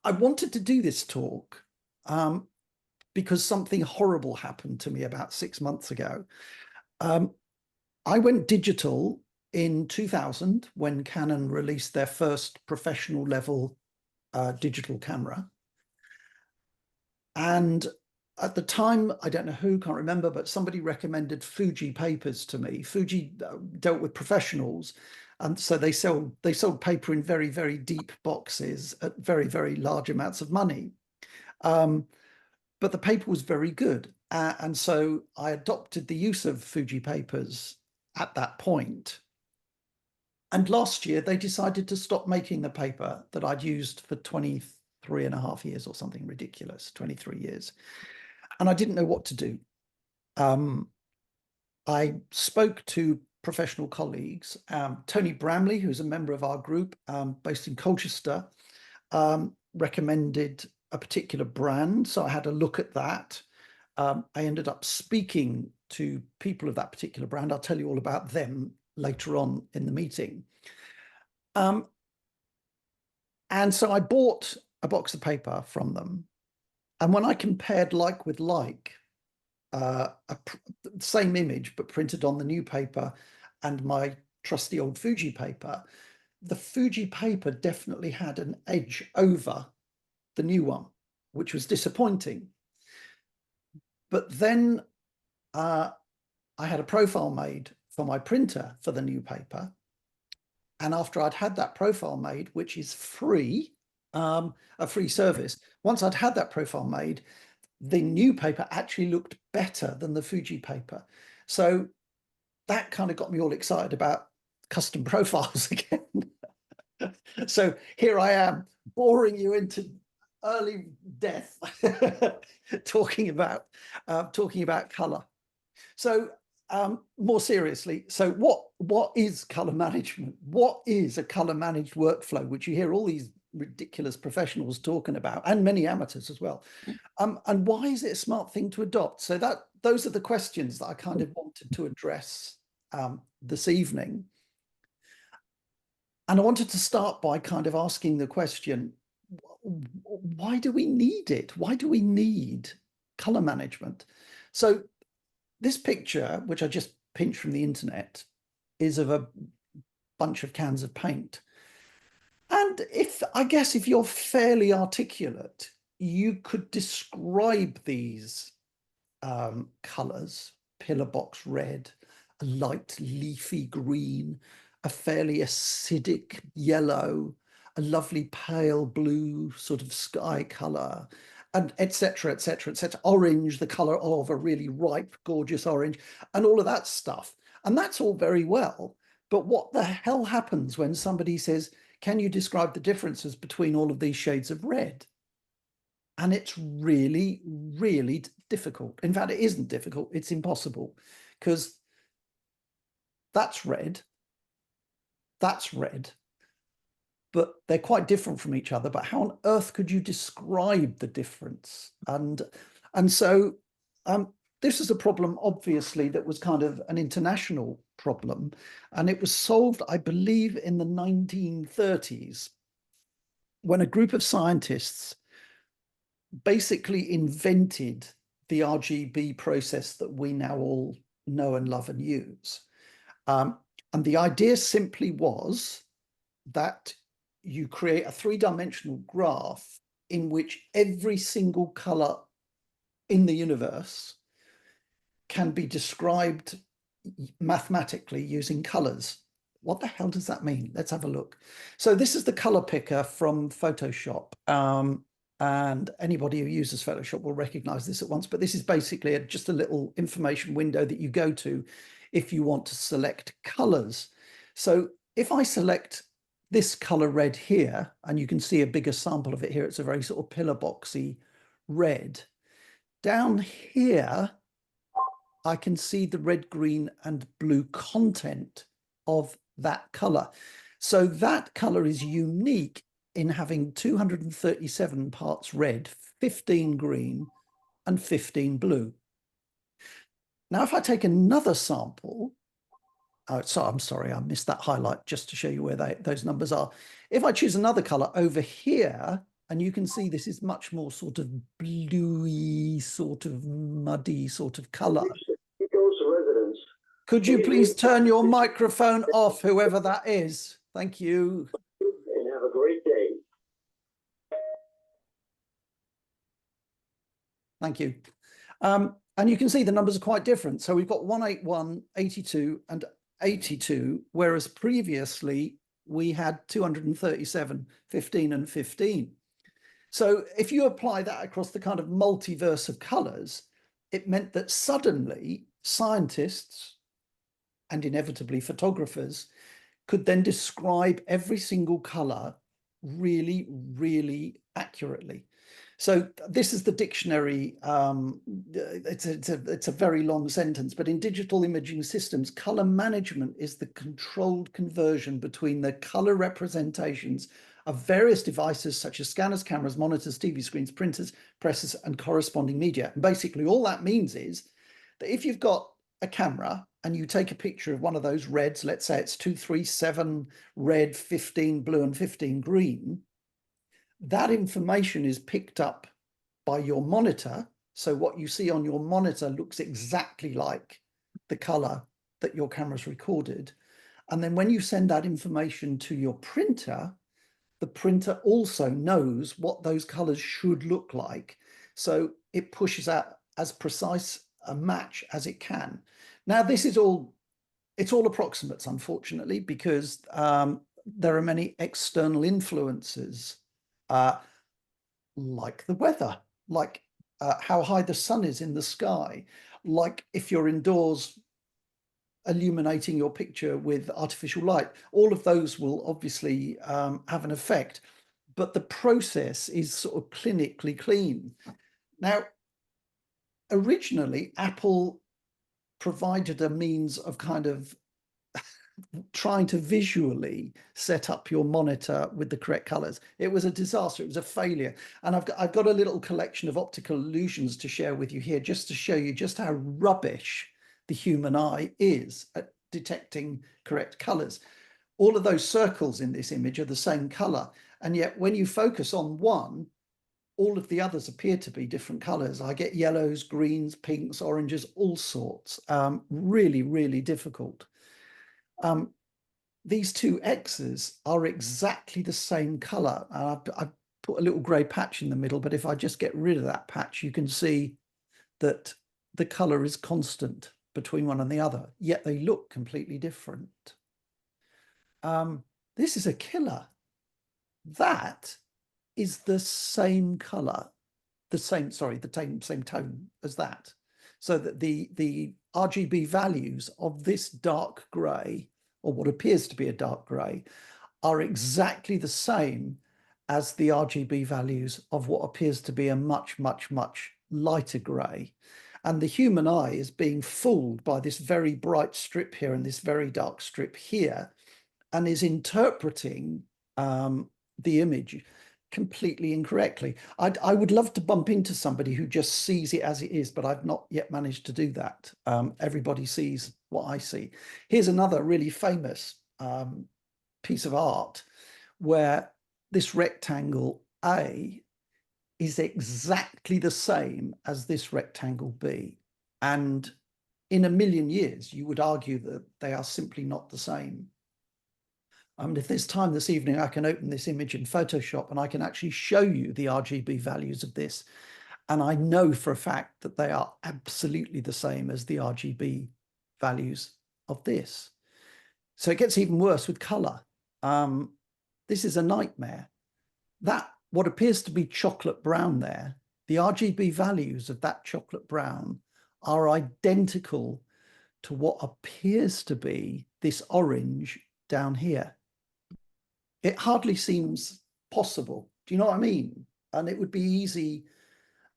I wanted to do this talk because something horrible happened to me about 6 months ago. I went digital in 2000 when Canon released their first professional level digital camera. And at the time, I don't know who, can't remember, but somebody recommended Fuji papers to me. Fuji dealt with professionals. And so they sold paper in very, very deep boxes at very, very large amounts of money. But the paper was very good. And so I adopted the use of Fuji papers at that point. And last year, they decided to stop making the paper that I'd used for 23 and a half years or something ridiculous, 23 years. And I didn't know what to do. I spoke to professional colleagues. Tony Bramley, who's a member of our group based in Colchester, recommended a particular brand. So I had a look at that. I ended up speaking to people of that particular brand. I'll tell you all about them later on in the meeting. And so I bought a box of paper from them. And when I compared like with like, same image, but printed on the new paper and my trusty old Fuji paper, the Fuji paper definitely had an edge over the new one, which was disappointing. But then I had a profile made for my printer for the new paper. And after I'd had that profile made, which is free, a free service, once I'd had that profile made, the new paper actually looked better than the Fuji paper. So that kind of got me all excited about custom profiles again. So here I am, boring you into early death, talking about color. So more seriously, so what is color management? What is a color managed workflow, which you hear all these ridiculous professionals talking about, and many amateurs as well? And why is it a smart thing to adopt? So those are the questions that I kind of wanted to address this evening. And I wanted to start by kind of asking the question, why do we need it? Why do we need color management? So this picture, which I just pinched from the internet, is of a bunch of cans of paint. And I guess if you're fairly articulate, you could describe these colors: pillar box red, a light leafy green, a fairly acidic yellow, a lovely pale blue sort of sky color, and etc., etc., etc. Orange, the color of a really ripe, gorgeous orange, and all of that stuff. And that's all very well. But what the hell happens when somebody says, can you describe the differences between all of these shades of red? And it's really, really difficult. In fact, it isn't difficult. It's impossible, because that's red, but they're quite different from each other. But how on earth could you describe the difference? And so this is a problem, obviously, that was kind of an international problem. And it was solved, I believe, in the 1930s, when a group of scientists basically invented the RGB process that we now all know and love and use. And the idea simply was that you create a three-dimensional graph in which every single color in the universe can be described mathematically using colors. What the hell does that mean? Let's have a look. So this is the color picker from Photoshop. And anybody who uses Photoshop will recognize this at once, but this is basically just a little information window that you go to if you want to select colors. So if I select this color red here, and you can see a bigger sample of it here, it's a very sort of pillar boxy red. Down here, I can see the red, green, and blue content of that color. So that color is unique in having 237 parts red, 15 green, and 15 blue. Now, if I take another sample, so I'm sorry, I missed that highlight just to show you where those numbers are. If I choose another color over here, And you can see this is much more sort of bluey, sort of muddy sort of color. Could you please turn your microphone off, whoever that is? Thank you. And have a great day. Thank you. And you can see the numbers are quite different. So we've got 181, 82, and 82, whereas previously we had 237, 15, and 15. So if you apply that across the kind of multiverse of colors, it meant that suddenly scientists and inevitably photographers could then describe every single color really, really accurately. So this is the dictionary. It's a very long sentence, but in digital imaging systems, color management is the controlled conversion between the color representations of various devices such as scanners, cameras, monitors, TV screens, printers, presses, and corresponding media. And basically, all that means is that if you've got a camera and you take a picture of one of those reds, let's say it's 237 red, 15 blue, and 15 green, that information is picked up by your monitor. So what you see on your monitor looks exactly like the color that your camera's recorded. And then when you send that information to your printer, the printer also knows what those colors should look like. So it pushes out as precise a match as it can. Now, this is all, it's all approximates, unfortunately, because there are many external influences, like the weather, like how high the sun is in the sky, like if you're indoors illuminating your picture with artificial light. All of those will obviously have an effect, but the process is sort of clinically clean. Now, originally, Apple provided a means of kind of trying to visually set up your monitor with the correct colors. It was a disaster. It was a failure. And I've got a little collection of optical illusions to share with you here, just to show you just how rubbish the human eye is at detecting correct colors. All of those circles in this image are the same color. And yet when you focus on one, all of the others appear to be different colors. I get yellows, greens, pinks, oranges, all sorts. Really, really difficult. These two X's are exactly the same color. I put a little gray patch in the middle, but if I just get rid of that patch, you can see that the color is constant between one and the other, yet they look completely different. This is a killer. That is the same color, the same tone as that. So that the RGB values of this dark gray, or what appears to be a dark gray, are exactly the same as the RGB values of what appears to be a much, much, much lighter gray. And the human eye is being fooled by this very bright strip here and this very dark strip here, and is interpreting the image completely incorrectly. I would love to bump into somebody who just sees it as it is, but I've not yet managed to do that. Everybody sees what I see. Here's another really famous piece of art where this rectangle A is exactly the same as this rectangle B. And in a million years, you would argue that they are simply not the same. If there's time this evening, I can open this image in Photoshop and I can actually show you the RGB values of this. And I know for a fact that they are absolutely the same as the RGB values of this. So it gets even worse with color. This is a nightmare. That, what appears to be chocolate brown there, the RGB values of that chocolate brown are identical to what appears to be this orange down here. It hardly seems possible. Do you know what I mean? And it would be easy.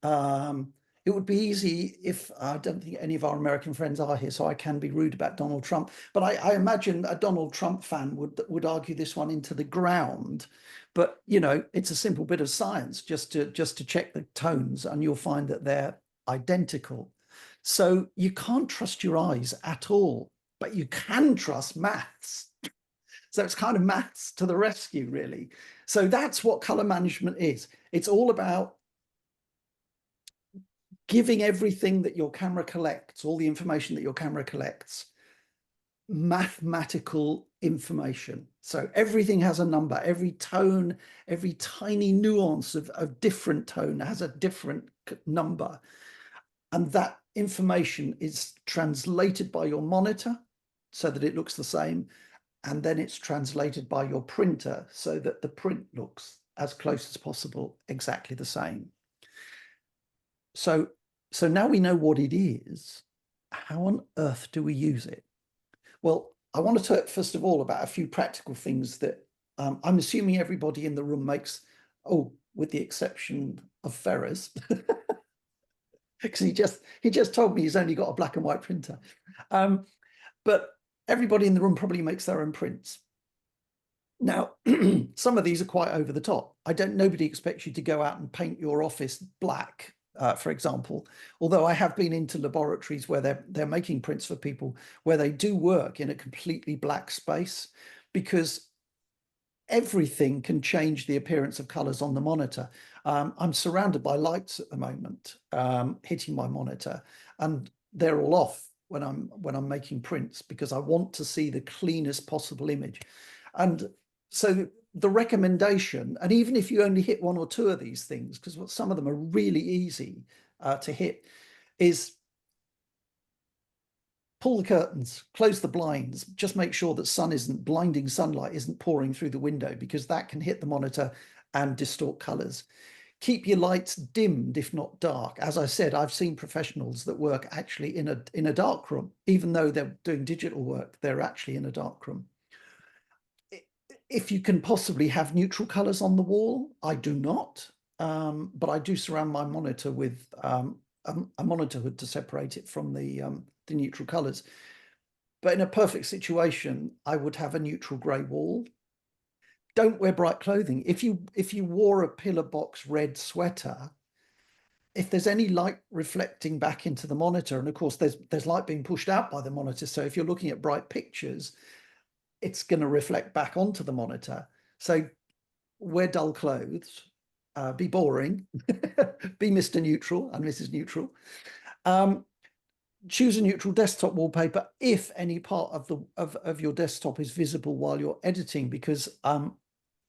It would be easy if, I don't think any of our American friends are here, so I can be rude about Donald Trump. But I imagine a Donald Trump fan would argue this one into the ground. But you know, it's a simple bit of science just to check the tones, and you'll find that they're identical. So you can't trust your eyes at all, but you can trust maths. So it's kind of maths to the rescue, really. So that's what color management is. It's all about giving everything that your camera collects, all the information that your camera collects, mathematical information. So everything has a number, every tone, every tiny nuance of different tone has a different number. And that information is translated by your monitor so that it looks the same. And then it's translated by your printer so that the print looks as close as possible exactly the same. So now we know what it is. How on earth do we use it? Well, I want to talk first of all about a few practical things that I'm assuming everybody in the room makes, with the exception of Ferrers, because he just told me he's only got a black and white printer. But everybody in the room probably makes their own prints. Now, some of these are quite over the top. Nobody expects you to go out and paint your office black, for example, although I have been into laboratories where they're making prints for people where they do work in a completely black space, because everything can change the appearance of colors on the monitor. I'm surrounded by lights at the moment, hitting my monitor, and they're all off when I'm making prints because I want to see the cleanest possible image. And so the recommendation, and even if you only hit one or two of these things, because some of them are really easy to hit, is pull the curtains, close the blinds, just make sure that blinding sunlight isn't pouring through the window, because that can hit the monitor and distort colors. Keep your lights dimmed, if not dark. As I said, I've seen professionals that work actually in a dark room, even though they're doing digital work, they're actually in a dark room. If you can possibly have neutral colors on the wall, I do not, but I do surround my monitor with a monitor hood to separate it from the neutral colors. But in a perfect situation, I would have a neutral gray wall. Don't wear bright clothing. If you wore a pillar box red sweater, if there's any light reflecting back into the monitor, and of course there's light being pushed out by the monitor, so if you're looking at bright pictures, it's going to reflect back onto the monitor. So wear dull clothes, be boring, be Mr. Neutral and Mrs. Neutral. Choose a neutral desktop wallpaper if any part of your desktop is visible while you're editing, because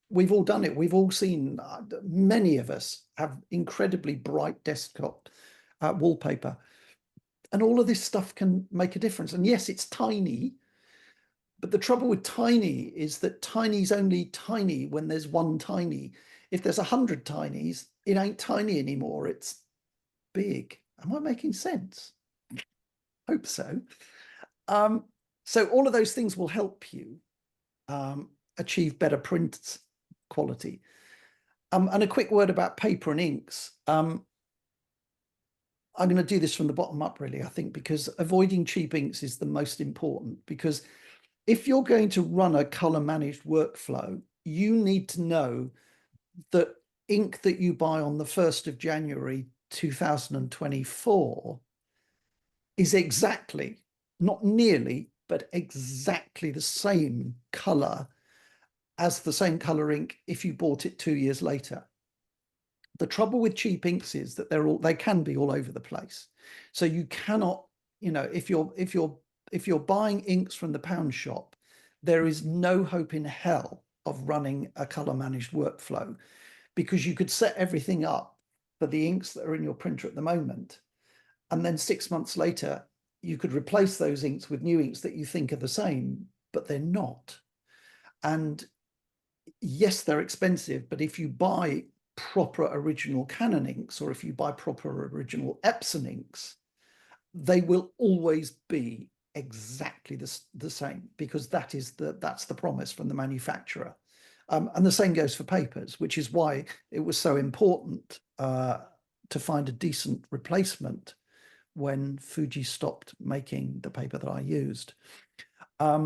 we've all done it. We've all seen, many of us have incredibly bright desktop wallpaper. And all of this stuff can make a difference. And yes, it's tiny, but the trouble with tiny is that tiny's only tiny when there's one tiny. If there's 100 tinies, it ain't tiny anymore. It's big. Am I making sense? Hope so. So all of those things will help you achieve better print quality. And a quick word about paper and inks. I'm going to do this from the bottom up, really, I think, because avoiding cheap inks is the most important. Because if you're going to run a color managed workflow, you need to know that ink that you buy on the 1st of January 2024 is exactly, not nearly, but exactly the same color as the same color ink if you bought it 2 years later. The trouble with cheap inks is that they can be all over the place. So you cannot, if you're buying inks from the pound shop, there is no hope in hell of running a color managed workflow, because you could set everything up for the inks that are in your printer at the moment, and then 6 months later you could replace those inks with new inks that you think are the same, but they're not. And yes, they're expensive, but if you buy proper original Canon inks, or if you buy proper original Epson inks, they will always be exactly the same, because that's the promise from the manufacturer. And the same goes for papers, which is why it was so important to find a decent replacement when Fuji stopped making the paper that I used. I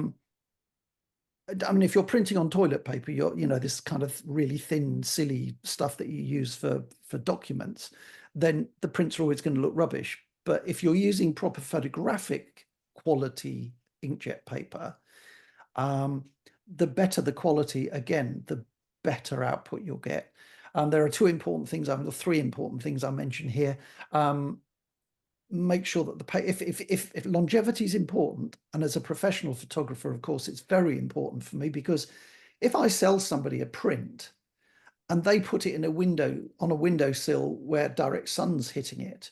mean, if you're printing on toilet paper, this kind of really thin, silly stuff that you use for documents, then the prints are always going to look rubbish. But if you're using proper photographic quality inkjet paper, the better the quality, again, better output you'll get. There are three important things I mentioned here. Make sure that if longevity is important, and as a professional photographer, of course, it's very important for me, because if I sell somebody a print and they put it in a window, on a windowsill where direct sun's hitting it,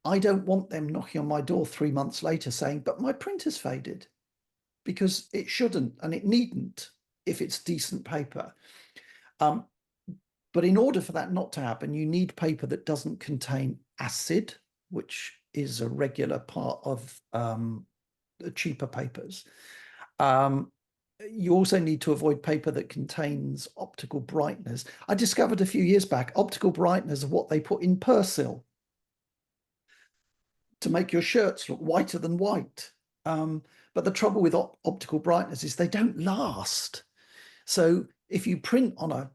I don't want them knocking on my door 3 months later saying, but my print has faded, because it shouldn't and it needn't if it's decent paper. But in order for that not to happen, you need paper that doesn't contain acid, which is a regular part of the cheaper papers. You also need to avoid paper that contains optical brighteners. I discovered a few years back, optical brighteners are what they put in Persil to make your shirts look whiter than white. But the trouble with optical brighteners is they don't last. So if you print on a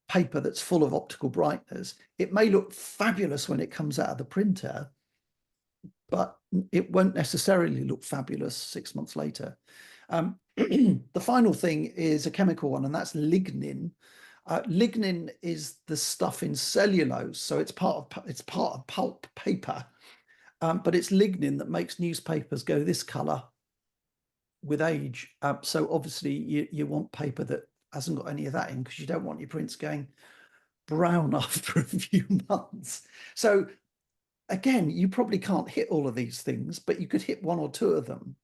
paper that's full of optical brighteners, it may look fabulous when it comes out of the printer, but it won't necessarily look fabulous 6 months later. The final thing is a chemical one, and that's lignin. Lignin is the stuff in cellulose, so it's part of pulp paper, but it's lignin that makes newspapers go this color with age. So obviously you want paper that hasn't got any of that in, because you don't want your prints going brown after a few months. So again, you probably can't hit all of these things, but you could hit one or two of them.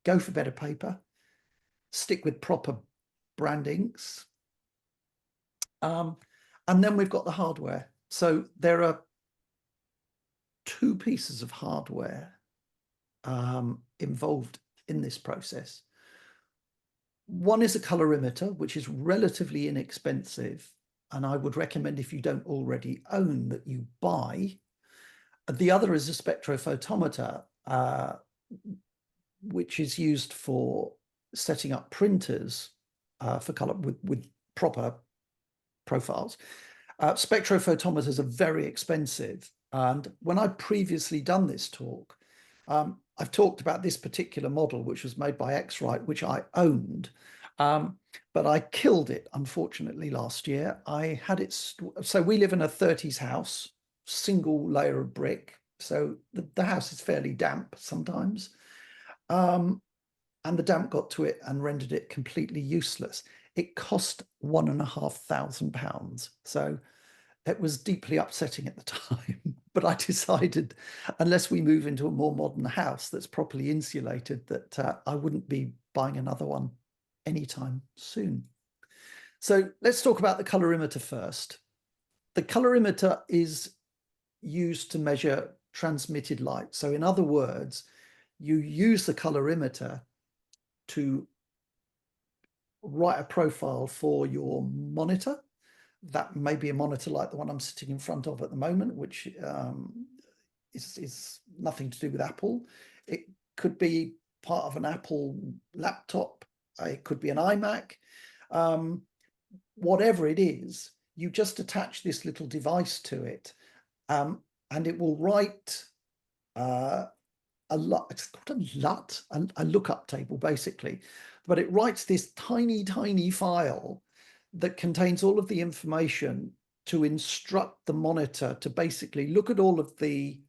Go for better paper, stick with proper brandings. And then we've got the hardware. So there are two pieces of hardware involved in this process. One is a colorimeter, which is relatively inexpensive, and I would recommend, if you don't already own, that you buy. The other is a spectrophotometer, which is used for setting up printers for color with proper profiles. Spectrophotometers are very expensive. And when I've previously done this talk, I've talked about this particular model, which was made by X-Rite, which I owned, but I killed it, unfortunately, last year. I had it, so we live in a 30s house, single layer of brick. So the house is fairly damp sometimes. And the damp got to it and rendered it completely useless. It cost £1,500. So it was deeply upsetting at the time. But I decided, unless we move into a more modern house that's properly insulated, that I wouldn't be buying another one anytime soon. So let's talk about the colorimeter first. The colorimeter is used to measure transmitted light. So in other words, you use the colorimeter to write a profile for your monitor. That may be a monitor like the one I'm sitting in front of at the moment, which is nothing to do with Apple. It could be part of an Apple laptop. It could be an iMac. Whatever it is, you just attach this little device to it, and it will write a LUT. It's called a LUT, a lookup table, basically. But it writes this tiny, tiny file that contains all of the information to instruct the monitor to basically look at all of the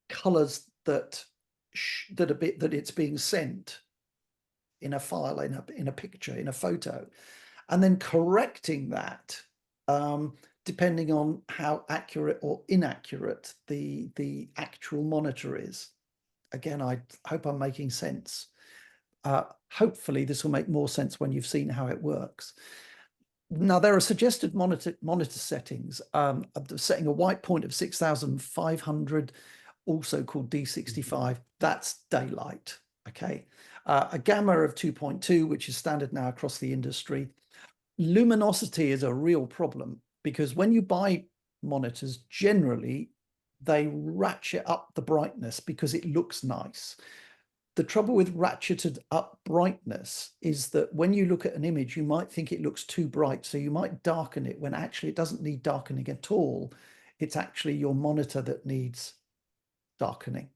colors that it's being sent in a file, in a picture, in a photo, and then correcting that depending on how accurate or inaccurate the actual monitor is. Again, I hope I'm making sense. Hopefully this will make more sense when you've seen how it works. Now, there are suggested monitor settings, setting a white point of 6,500, also called D65. That's daylight, okay? A gamma of 2.2, which is standard now across the industry. Luminosity is a real problem, because when you buy monitors, generally, they ratchet up the brightness because it looks nice. The trouble with ratcheted up brightness is that when you look at an image, you might think it looks too bright. So you might darken it when actually it doesn't need darkening at all. It's actually your monitor that needs darkening.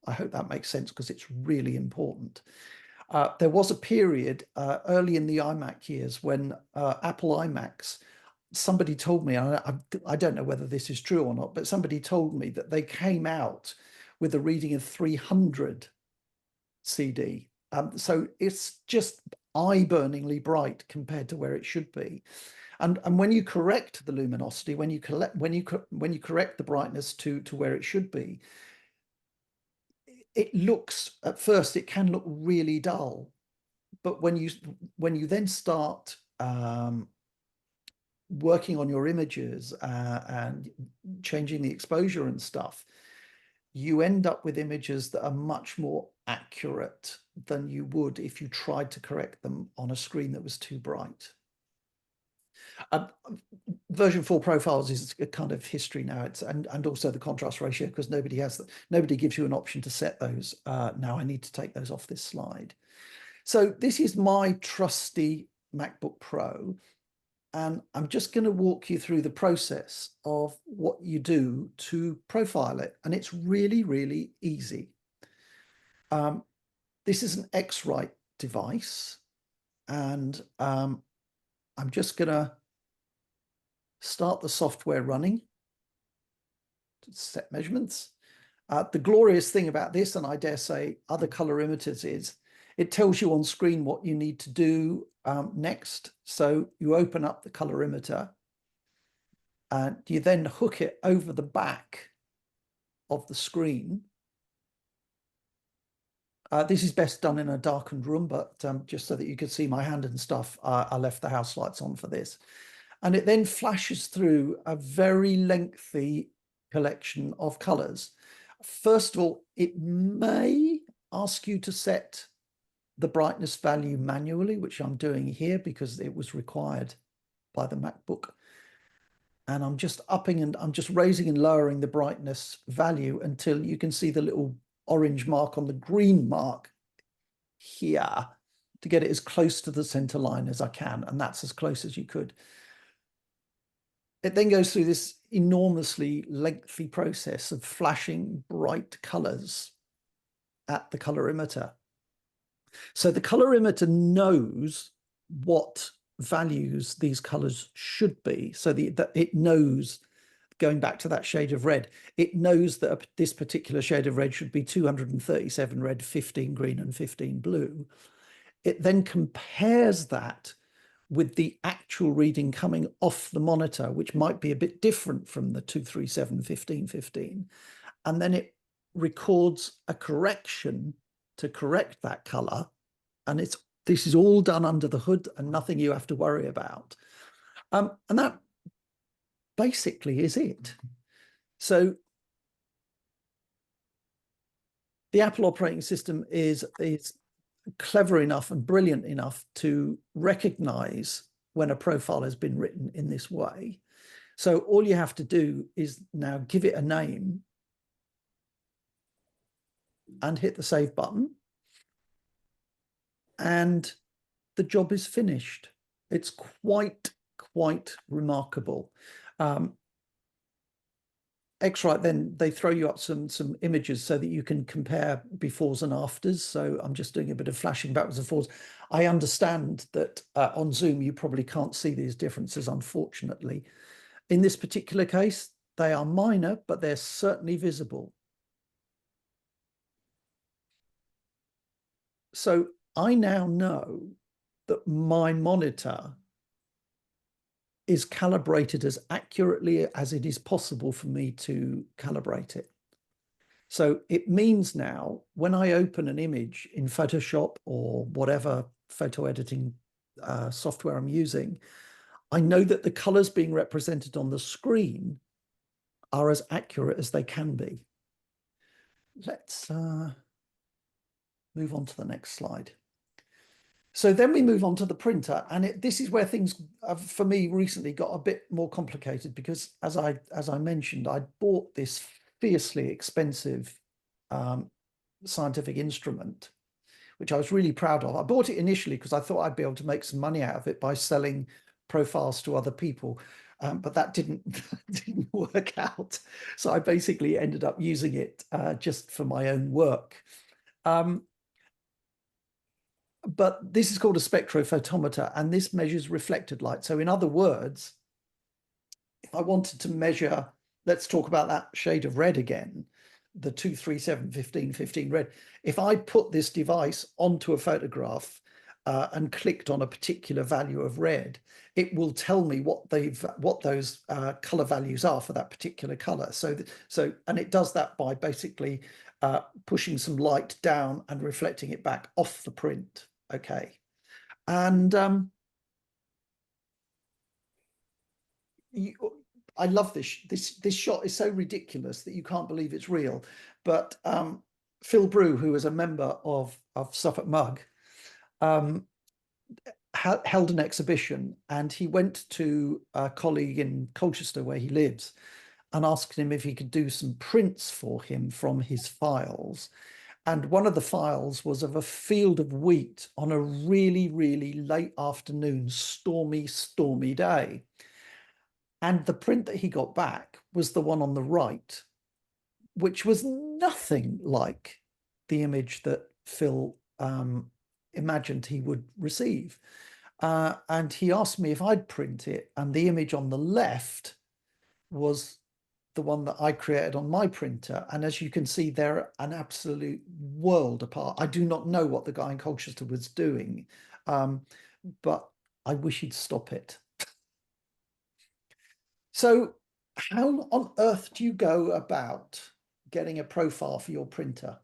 I hope that makes sense, because it's really important. There was a period early in the iMac years when Apple iMacs, somebody told me, and I don't know whether this is true or not, but somebody told me that they came out with a reading of 300 CD. So it's just eye-burningly bright compared to where it should be. And when you correct the luminosity, when you correct the brightness to where it should be, it looks, at first it can look really dull. But when you then start working on your images and changing the exposure and stuff, you end up with images that are much more accurate than you would if you tried to correct them on a screen that was too bright. Version 4 profiles is a kind of history now. It's and also the contrast ratio, because nobody gives you an option to set those. Now I need to take those off this slide. So this is my trusty MacBook Pro, and I'm just going to walk you through the process of what you do to profile it. And it's really, really easy. This is an X-Write device, and I'm just going to start the software running to set measurements. The glorious thing about this, and I dare say other colorimeters, is it tells you on screen what you need to do next. So you open up the colorimeter and you then hook it over the back of the screen. This is best done in a darkened room, but just so that you could see my hand and stuff, I left the house lights on for this. And it then flashes through a very lengthy collection of colors. First of all, it may ask you to set the brightness value manually, which I'm doing here because it was required by the MacBook. And I'm just I'm just raising and lowering the brightness value until you can see the little orange mark on the green mark here to get it as close to the center line as I can. And that's as close as you could. It then goes through this enormously lengthy process of flashing bright colors at the colorimeter. So the colorimeter knows what values these colors should be. So that it knows, going back to that shade of red, it knows that this particular shade of red should be 237 red, 15 green, and 15 blue. It then compares that with the actual reading coming off the monitor, which might be a bit different from the 237, 15, 15. And then it records a correction to correct that color. And this is all done under the hood and nothing you have to worry about. And that basically is it. So the Apple operating system is clever enough and brilliant enough to recognize when a profile has been written in this way. So all you have to do is now give it a name and hit the save button, and the job is finished. It's quite remarkable. X-Write, then they throw you up some images so that you can compare befores and afters. So I'm just doing a bit of flashing backwards and forwards. I understand that on Zoom you probably can't see these differences, unfortunately. In this particular case, they are minor, but they're certainly visible. So I now know that my monitor is calibrated as accurately as it is possible for me to calibrate it. So it means now when I open an image in Photoshop or whatever photo editing software I'm using, I know that the colors being represented on the screen are as accurate as they can be. Let's move on to the next slide. So then we move on to the printer, and this is where things for me recently got a bit more complicated, because as I mentioned, I bought this fiercely expensive scientific instrument, which I was really proud of. I bought it initially because I thought I'd be able to make some money out of it by selling profiles to other people, but that didn't work out. So I basically ended up using it just for my own work. but this is called a spectrophotometer, and this measures reflected light. So in other words, if I wanted to measure, let's talk about that shade of red again, the 237-15-15 red. If I put this device onto a photograph and clicked on a particular value of red, it will tell me what those color values are for that particular color. And it does that by basically pushing some light down and reflecting it back off the print. Okay, and I love this. This shot is so ridiculous that you can't believe it's real. But Phil Brew, who is a member of Suffolk Mug, held an exhibition, and he went to a colleague in Colchester where he lives and asked him if he could do some prints for him from his files. And one of the files was of a field of wheat on a really, really late afternoon, stormy, stormy day. And the print that he got back was the one on the right, which was nothing like the image that Phil imagined he would receive. And he asked me if I'd print it, and the image on the left was the one that I created on my printer. And as you can see, they're an absolute world apart. I do not know what the guy in Colchester was doing, but I wish he'd stop it. So how on earth do you go about getting a profile for your printer?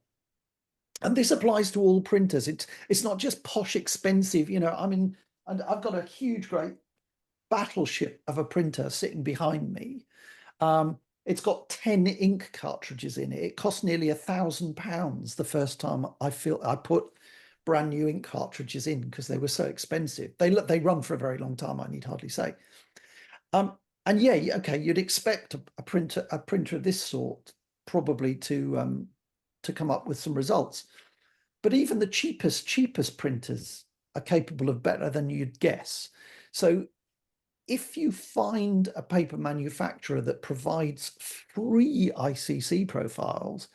And this applies to all printers. It's not just posh, expensive, I mean, and I've got a huge, great battleship of a printer sitting behind me. It's got 10 ink cartridges in it. It cost nearly £1,000 the first time I put brand new ink cartridges in because they were so expensive. They run for a very long time, I need hardly say. And yeah, okay, you'd expect a printer of this sort probably to come up with some results. But even the cheapest printers are capable of better than you'd guess. So if you find a paper manufacturer that provides free ICC profiles,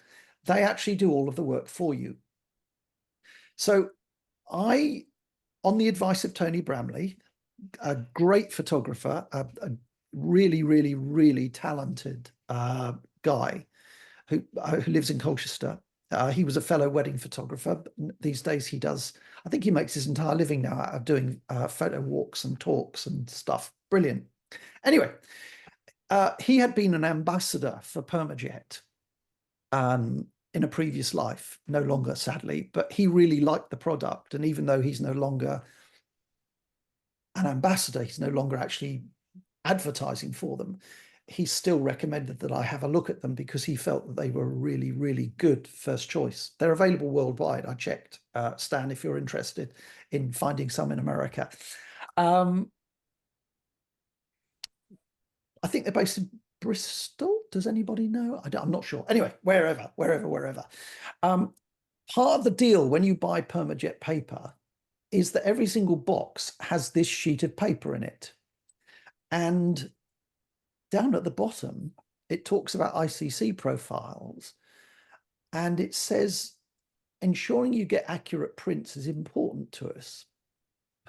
they actually do all of the work for you. So on the advice of Tony Bramley, a great photographer, a really, really, really talented guy who lives in Colchester. He was a fellow wedding photographer. These days I think he makes his entire living now out of doing photo walks and talks and stuff. Brilliant. Anyway, he had been an ambassador for Permajet in a previous life, no longer sadly, but he really liked the product. And even though he's no longer an ambassador, he's no longer actually advertising for them, he still recommended that I have a look at them because he felt that they were a really, really good first choice. They're available worldwide. I checked, Stan, if you're interested in finding some in America. I think they're based in Bristol. Does anybody know? I'm not sure. Anyway, wherever. Part of the deal when you buy Permajet paper is that every single box has this sheet of paper in it. And down at the bottom, it talks about ICC profiles, and it says, ensuring you get accurate prints is important to us.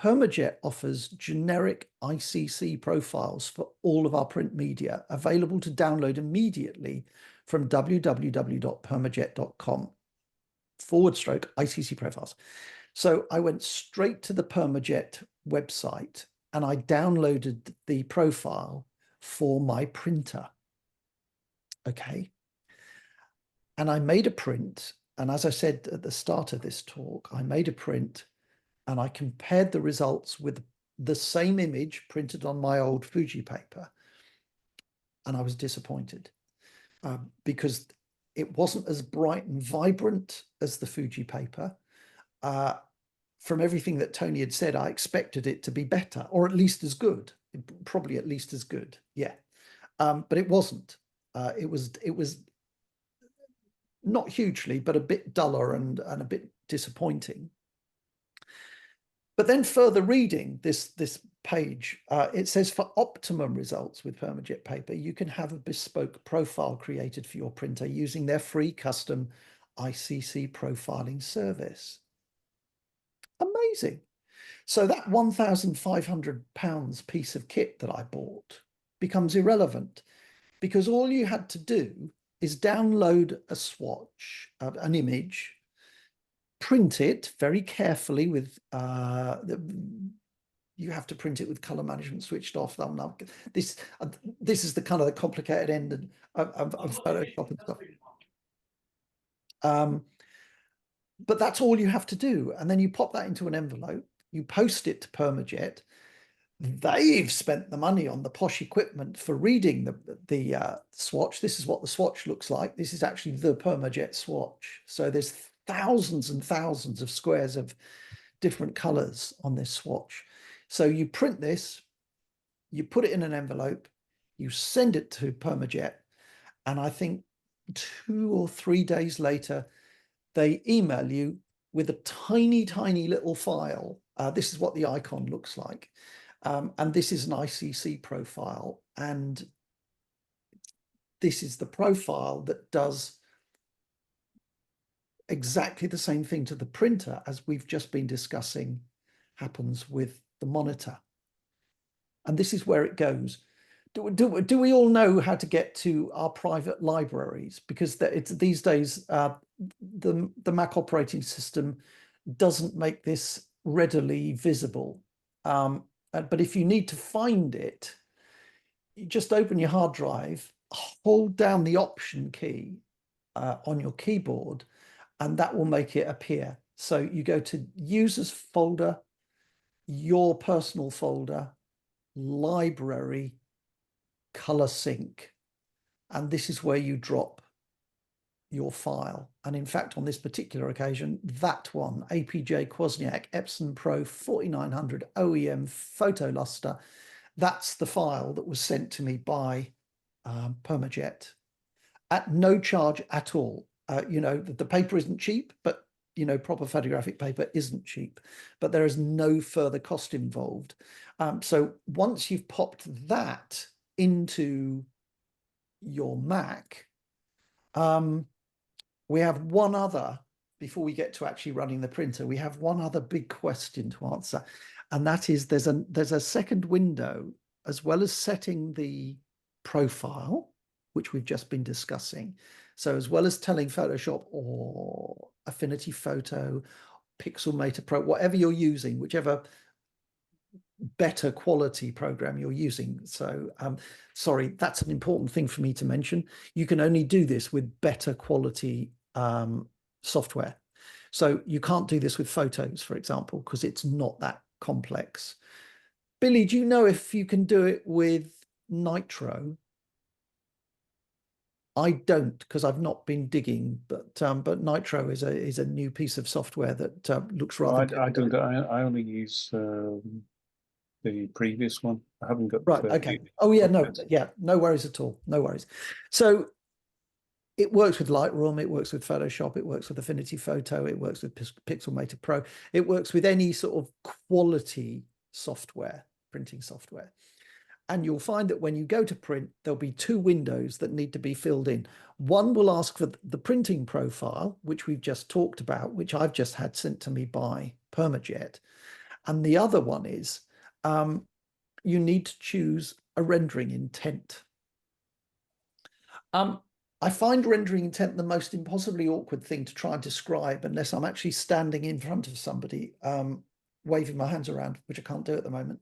Permajet offers generic ICC profiles for all of our print media, available to download immediately from www.permajet.com/ICC profiles. So I went straight to the Permajet website and I downloaded the profile for my printer. Okay. And I made a print. And as I said at the start of this talk, I made a print and I compared the results with the same image printed on my old Fuji paper. And I was disappointed because it wasn't as bright and vibrant as the Fuji paper. From everything that Tony had said, I expected it to be better, or at least as good, probably at least as good. Yeah. But it wasn't. It was not hugely, but a bit duller and a bit disappointing. But then further reading this page, it says for optimum results with Permajet paper, you can have a bespoke profile created for your printer using their free custom ICC profiling service. Amazing. So that £1,500 piece of kit that I bought becomes irrelevant, because all you had to do is download a swatch, an image, print it very carefully with you have to print it with color management switched off. This is the kind of the complicated end of Photoshop and stuff. But that's all you have to do, and then you pop that into an envelope, you post it to Permajet. They've spent the money on the posh equipment for reading the swatch. This is what the swatch looks like. This is actually the Permajet swatch. So there's thousands and thousands of squares of different colors on this swatch. So you print this, you put it in an envelope, you send it to Permajet, and I think 2 or 3 days later, they email you with a tiny, tiny little file. This is what the icon looks like. And this is an ICC profile. And this is the profile that does exactly the same thing to the printer as we've just been discussing happens with the monitor. And this is where it goes. Do we all know how to get to our private libraries? Because it's these days, the Mac operating system doesn't make this readily visible. But if you need to find it, you just open your hard drive, hold down the Option key on your keyboard, and that will make it appear. So you go to Users folder, Your Personal folder, Library, Color Sync, and this is where you drop your file. And in fact, on this particular occasion, that one, APJ Kwasniak Epson Pro 4900 OEM Photoluster, that's the file that was sent to me by Permajet at no charge at all. You know, the paper isn't cheap, but you know, proper photographic paper isn't cheap, but there is no further cost involved. So once you've popped that into your Mac, we have one other, before we get to actually running the printer, we have one other big question to answer. And that is there's a second window, as well as setting the profile, which we've just been discussing. So as well as telling Photoshop or Affinity Photo, Pixelmator Pro, whatever you're using, whichever better quality program you're using. So sorry, that's an important thing for me to mention. You can only do this with better quality software. So you can't do this with photos, for example, because it's not that complex. Billy, do you know if you can do it with Nitro? I don't, because I've not been digging, but Nitro is a new piece of software that looks rather good. I don't. I only use the previous one. I haven't got right. Okay. Oh yeah, no, yeah, no worries at all. No worries. So it works with Lightroom, it works with Photoshop, it works with Affinity Photo, it works with Pixelmator Pro, it works with any sort of quality software, printing software. And you'll find that when you go to print, there'll be 2 windows that need to be filled in. One will ask for the printing profile, which we've just talked about, which I've just had sent to me by Permajet. And the other one is you need to choose a rendering intent. I find rendering intent the most impossibly awkward thing to try and describe unless I'm actually standing in front of somebody waving my hands around, which I can't do at the moment.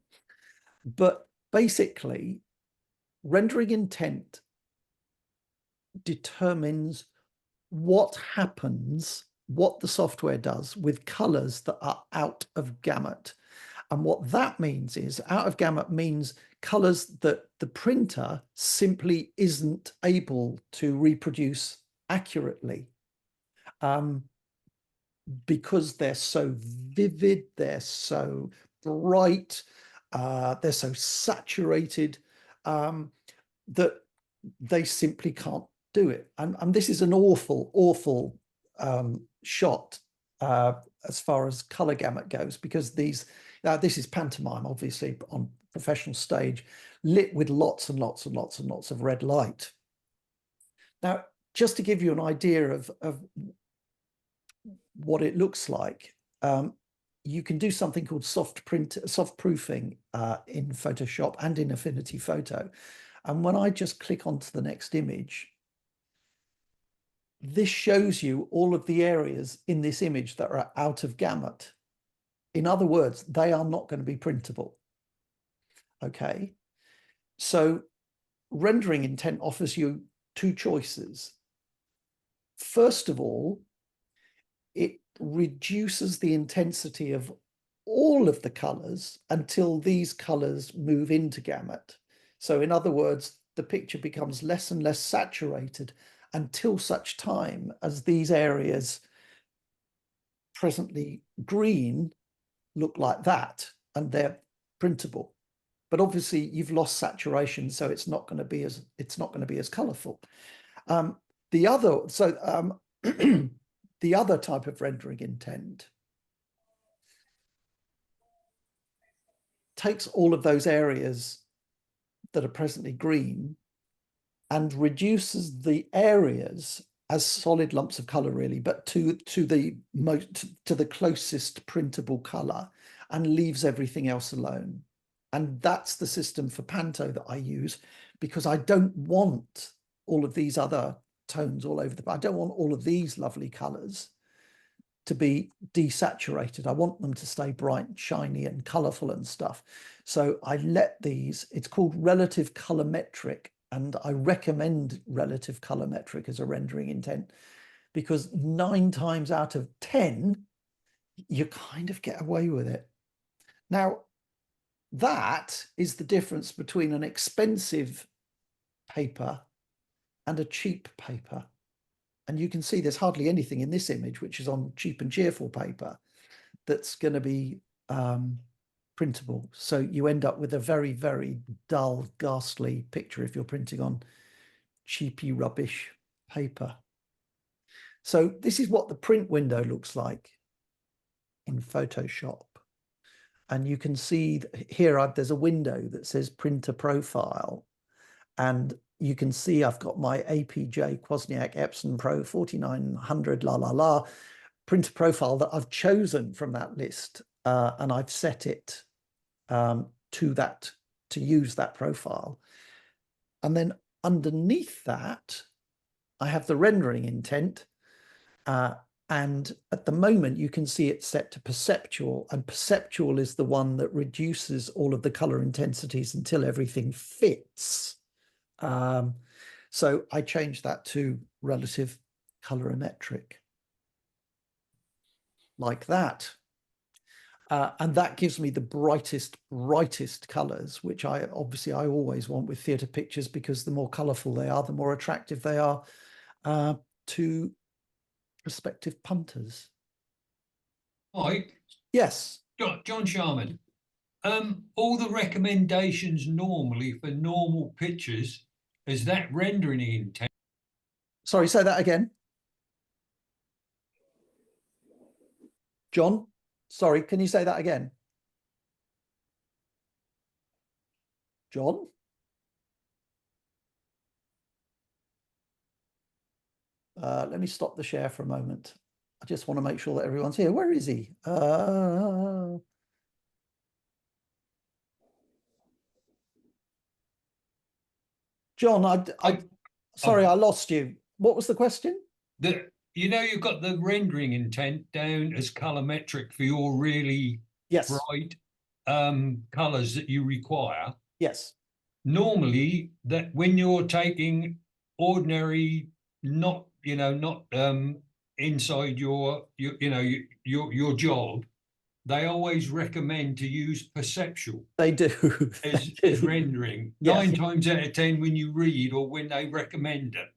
But basically, rendering intent determines what happens, what the software does with colors that are out of gamut. And what that means is out of gamut means colors that the printer simply isn't able to reproduce accurately because they're so vivid, they're so bright, they're so saturated that they simply can't do it. And this is an awful, awful shot as far as color gamut goes, because this is pantomime, obviously, on professional stage, lit with lots and lots and lots and lots of red light. Now, just to give you an idea of what it looks like, you can do something called soft proofing in Photoshop and in Affinity Photo. And when I just click onto the next image, this shows you all of the areas in this image that are out of gamut. In other words, they are not going to be printable. Okay. So rendering intent offers you two choices. First of all, it reduces the intensity of all of the colors until these colors move into gamut. So in other words, the picture becomes less and less saturated until such time as these areas presently green look like that and they're printable. But obviously you've lost saturation, so it's not going to be as colorful. The other type of rendering intent takes all of those areas that are presently green and reduces the areas as solid lumps of color, really, but to the closest printable color, and leaves everything else alone. And that's the system for Panto that I use, because I don't want all of these other tones all over I don't want all of these lovely colors to be desaturated. I want them to stay bright and shiny and colorful and stuff. So I let these, it's called relative colorimetric, and I recommend relative colorimetric as a rendering intent, because 9 times out of 10, you kind of get away with it. Now, that is the difference between an expensive paper and a cheap paper. And you can see there's hardly anything in this image, which is on cheap and cheerful paper, that's going to be printable. So you end up with a very, very dull, ghastly picture if you're printing on cheapy rubbish paper. So this is what the print window looks like in Photoshop. And you can see here, there's a window that says printer profile. And you can see I've got my APJ Kwasniak Epson Pro 4900 printer profile that I've chosen from that list, and I've set it to use that profile. And then underneath that, I have the rendering intent, and at the moment you can see it's set to perceptual, and perceptual is the one that reduces all of the color intensities until everything fits. So I changed that to relative colorimetric, like that. And that gives me the brightest colors, which I always want with theatre pictures, because the more colorful they are, the more attractive they are to prospective punters. Mike? Yes. John Sharman. All the recommendations normally for normal pictures, is that rendering intent? Sorry, say that again. John, sorry, can you say that again? John? Let me stop the share for a moment. I just want to make sure that everyone's here. Where is he? John, sorry, I lost you. What was the question? You've got the rendering intent down as colorimetric for your really bright colors that you require. Yes. Normally, that when you're taking ordinary, not inside your job, they always recommend to use perceptual. They do. As rendering. Yes. 9 times out of 10 when you read or when they recommend it.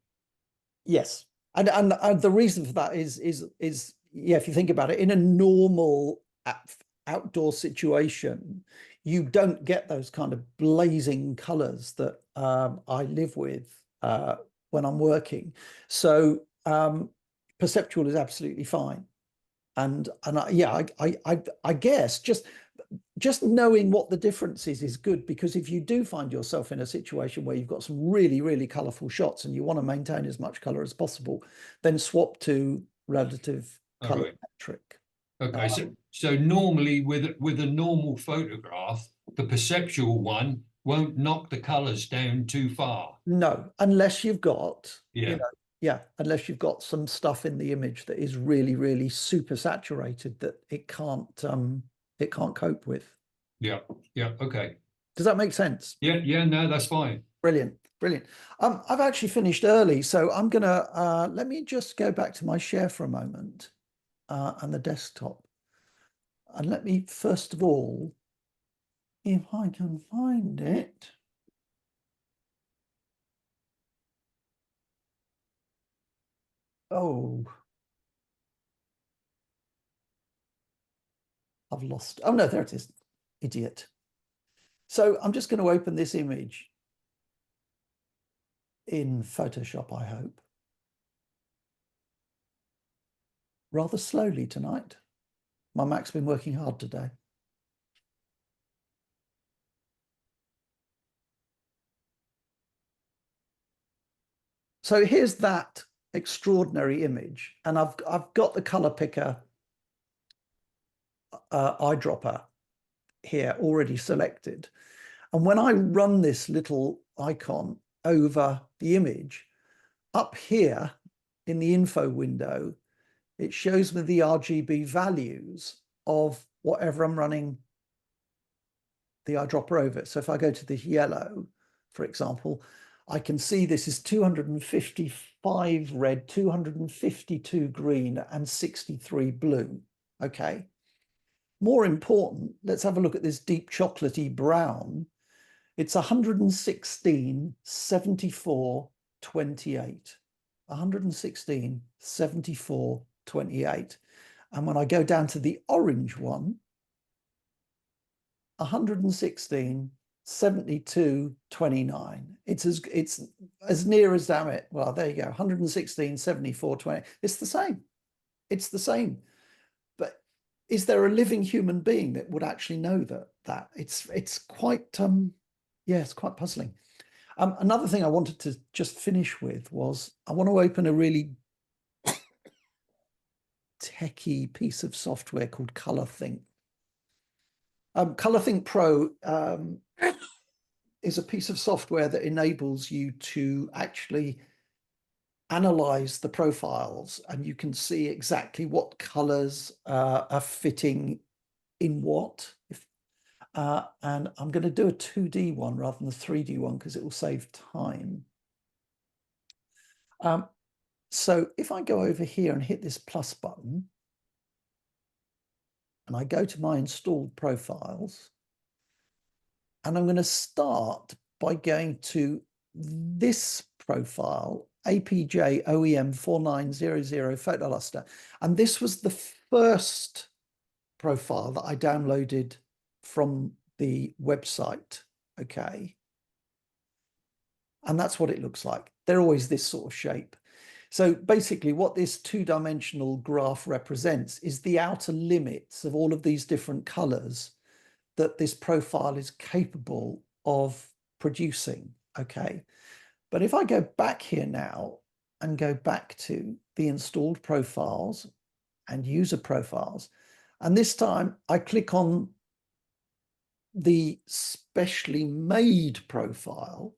Yes. And the reason for that is yeah, if you think about it, in a normal outdoor situation, you don't get those kind of blazing colors that I live with when I'm working. So perceptual is absolutely fine. And I guess just knowing what the difference is good, because if you do find yourself in a situation where you've got some really, really colorful shots and you want to maintain as much color as possible, then swap to relative colorimetric. Okay, so normally with a normal photograph, the perceptual one won't knock the colours down too far. No, unless you've got, Yeah. Unless you've got some stuff in the image that is really, really super saturated that it can't cope with. Yeah. Yeah. Okay. Does that make sense? Yeah. Yeah. No, that's fine. Brilliant, brilliant. I've actually finished early, so I'm gonna let me just go back to my share for a moment and the desktop. And let me first of all, if I can find it. Oh, I've lost. Oh no, there it is. Idiot. So I'm just going to open this image in Photoshop, I hope. Rather slowly tonight. My Mac's been working hard today. So here's that extraordinary image, and I've got the color picker eyedropper here already selected. And when I run this little icon over the image, up here in the info window, it shows me the RGB values of whatever I'm running the eyedropper over. So if I go to the yellow, for example, I can see this is 255 red, 252 green, and 63 blue. Okay. More important, let's have a look at this deep chocolatey brown. It's 116, 74, 28. 116, 74, 28. And when I go down to the orange one, 116, 72, 29. It's as near as, damn it. Well, there you go. 116, 74, 20. It's the same. It's the same. But is there a living human being that would actually know that? It's quite yeah, it's quite puzzling. Another thing I wanted to just finish with was I want to open a really techie piece of software called ColorThink. ColorThink Pro is a piece of software that enables you to actually analyze the profiles, and you can see exactly what colors are fitting in what. And I'm going to do a 2D one rather than the 3D one because it will save time. So if I go over here and hit this plus button, and I go to my installed profiles, and I'm going to start by going to this profile, APJ OEM 4900 Photoluster. And this was the first profile that I downloaded from the website. Okay. And that's what it looks like. They're always this sort of shape. So basically what this two-dimensional graph represents is the outer limits of all of these different colors that this profile is capable of producing. Okay. But if I go back here now and go back to the installed profiles and user profiles, and this time I click on the specially made profile,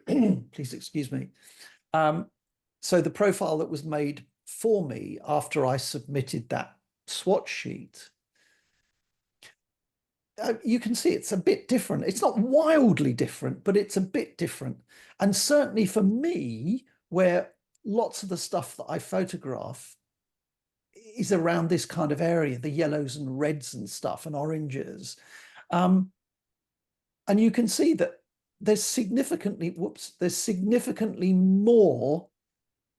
please excuse me. So the profile that was made for me after I submitted that swatch sheet, you can see it's a bit different. It's not wildly different, but it's a bit different. And certainly for me, where lots of the stuff that I photograph is around this kind of area, the yellows and reds and stuff and oranges. And you can see that there's significantly more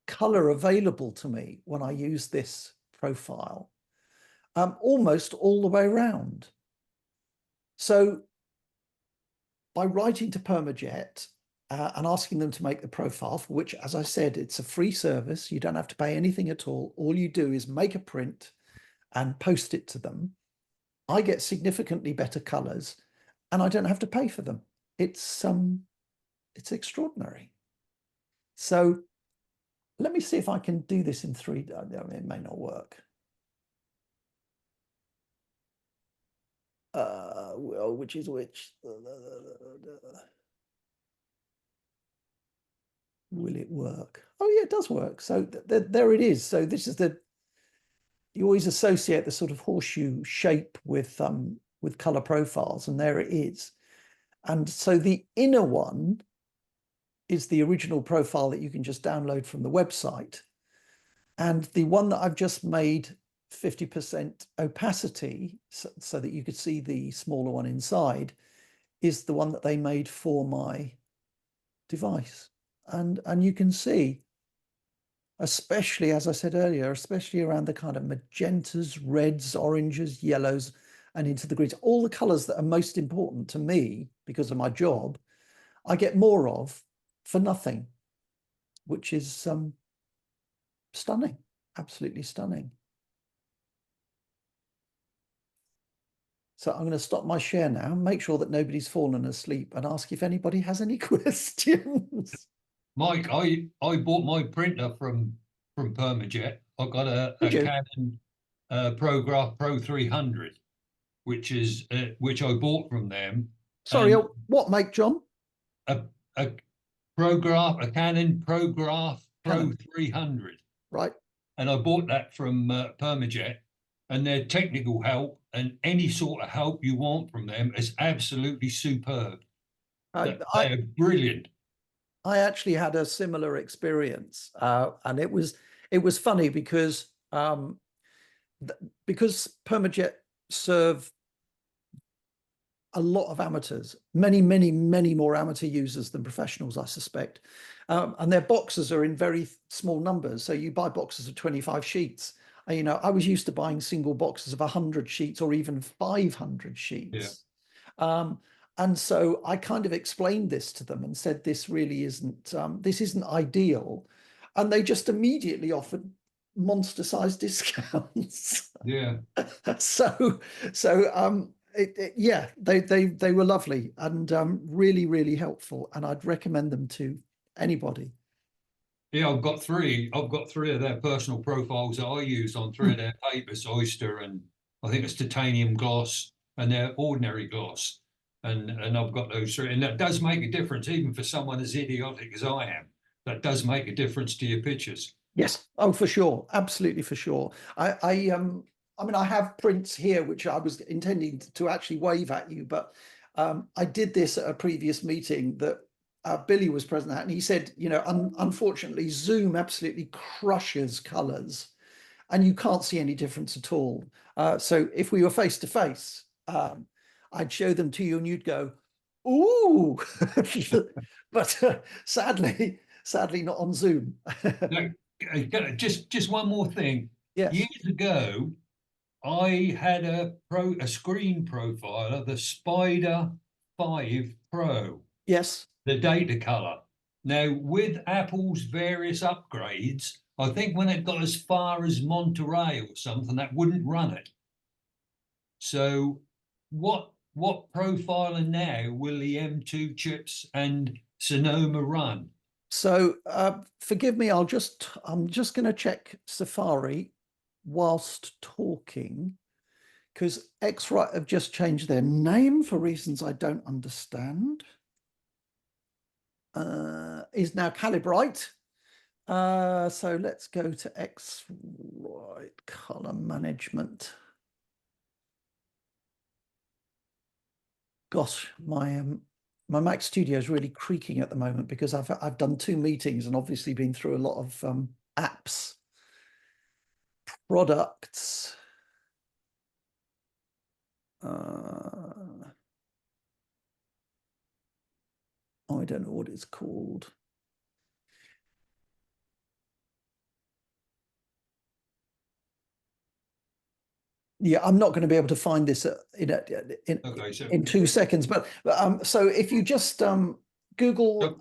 color available to me when I use this profile, almost all the way around. So by writing to Permajet and asking them to make the profile, for which, as I said, it's a free service, you don't have to pay anything at all. All you do is make a print and post it to them. I get significantly better colors and I don't have to pay for them. It's extraordinary. So let me see if I can do this in 3D. I mean, it may not work. well, which is which? Will it work? Oh yeah, it does work. So there it is. So this is you always associate the sort of horseshoe shape with color profiles, and there it is. And so the inner one is the original profile that you can just download from the website. And the one that I've just made 50% opacity so that you could see the smaller one inside is the one that they made for my device. And you can see, especially, as I said earlier, especially around the kind of magentas, reds, oranges, yellows, and into the greens, all the colors that are most important to me because of my job, I get more of for nothing, which is stunning, absolutely stunning. So I'm going to stop my share now, make sure that nobody's fallen asleep, and ask if anybody has any questions. Mike, I bought my printer from Permajet. I got a Canon ProGraph Pro 300, which I bought from them. Sorry, what make, John? A Canon ProGraph Pro 300. Right. And I bought that from Permajet, and their technical help and any sort of help you want from them is absolutely superb. They're brilliant. I actually had a similar experience, and it was funny because Permajet serve a lot of amateurs, many more amateur users than professionals, I suspect, and their boxes are in very small numbers. So you buy boxes of 25 sheets. You know, I was used to buying single boxes of 100 sheets or even 500 sheets. Yeah. And so I kind of explained this to them and said, this really isn't, this isn't ideal. And they just immediately offered monster-sized discounts. Yeah. Yeah, they were lovely and really helpful. And I'd recommend them to anybody. Yeah, I've got three of their personal profiles that I use on three of their papers, Oyster and I think it's titanium gloss and their ordinary gloss. And I've got those three. And that does make a difference, even for someone as idiotic as I am. That does make a difference to your pictures. Yes. Oh, for sure. Absolutely, for sure. I mean, I have prints here, which I was intending to actually wave at you, but I did this at a previous meeting that Billy was present at, and he said, you know, unfortunately, Zoom absolutely crushes colors, and you can't see any difference at all. So if we were face to face, I'd show them to you, and you'd go, "Ooh," but sadly, not on Zoom. No, just one more thing. Yes. Years ago, I had a screen profiler, the Spider 5 Pro. Yes. The data color. Now, with Apple's various upgrades, I think when it got as far as Monterey or something, that wouldn't run it. So what profiler now will the M2 chips and Sonoma run? So forgive me, I'm just going to check Safari whilst talking, because X-Rite have just changed their name for reasons I don't understand. Is now Calibrite. So let's go to X-Rite color management. Gosh, my Mac Studio is really creaking at the moment because I've done 2 meetings and obviously been through a lot of apps, products. I don't know what it's called. Yeah, I'm not going to be able to find this in 2 seconds. But so if you just Google.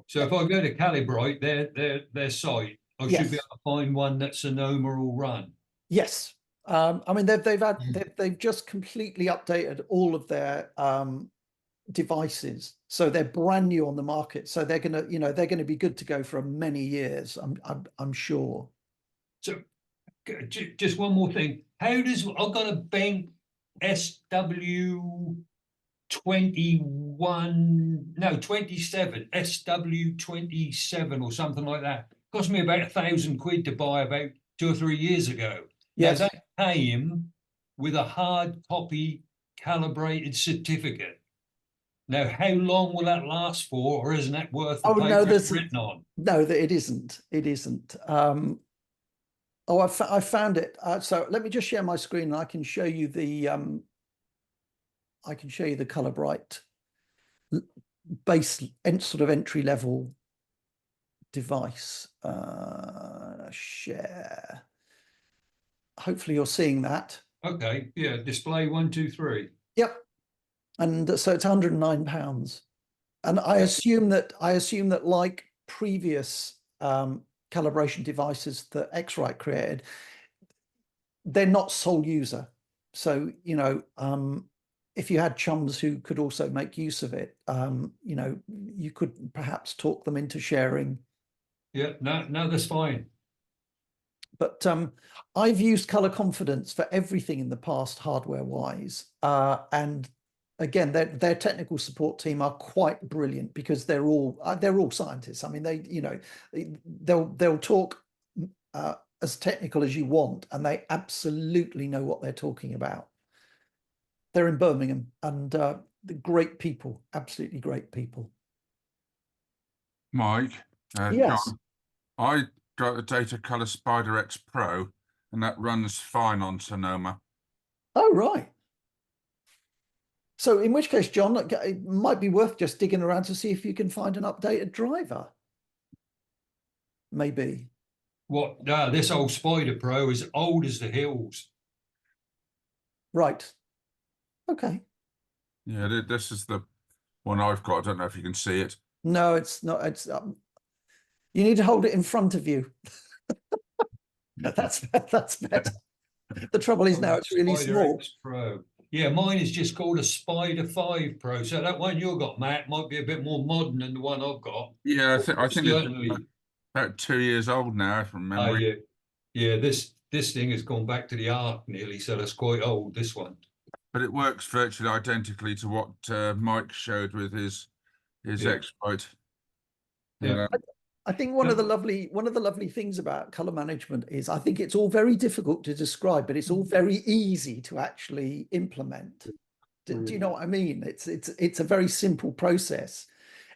So if I go to Calibrite, their site, I should be able to find one that Sonoma will run. Yes. I mean, they've just completely updated all of their devices, so they're brand new on the market. So they're gonna be good to go for many years. I'm sure. So Just one more thing. How does I've got a bank SW27 SW27 or something like that. Cost me about £1,000 to buy about 2 or 3 years ago. Yes. Now that came with a hard copy calibrated certificate. Now, how long will that last for, or isn't that worth the Oh, paper no, it's there's written on? no, that it isn't. It isn't. Oh, I found it. So let me just share my screen and I can show you the Colour Bright base and sort of entry level device. Share. Hopefully you're seeing that. Okay, yeah, display 1, 2, 3. Yep. And so it's £109. And I assume that like previous calibration devices that X-Rite created, they're not sole user. So, you know, if you had chums who could also make use of it, you know, you could perhaps talk them into sharing. Yeah, no, that's fine. But I've used Color Confidence for everything in the past, hardware-wise, and again, their technical support team are quite brilliant because they're all scientists. I mean, they'll talk as technical as you want, and they absolutely know what they're talking about. They're in Birmingham, and the great people, absolutely great people. Mike, Yes. John, I got a Data Color Spider X Pro, and that runs fine on Sonoma. Oh, right. So in which case, John, it might be worth just digging around to see if you can find an updated driver. Maybe. What? This old Spider Pro is old as the hills. Right. Okay. Yeah, this is the one I've got. I don't know if you can see it. No, it's not. It's you need to hold it in front of you. That's better. The trouble is now it's really Spider small. X Pro. Yeah, mine is just called a Spider 5 Pro. So that one you've got, Matt, might be a bit more modern than the one I've got. Yeah, I think Certainly. it's about 2 years old now, from memory. Yeah. This thing has gone back to the ark nearly, so that's quite old. This one. But it works virtually identically to what Mike showed with his Yeah. exploit. Yeah. I think one of the lovely things about color management is I think it's all very difficult to describe, but it's all very easy to actually implement. Do you know what I mean? It's a very simple process.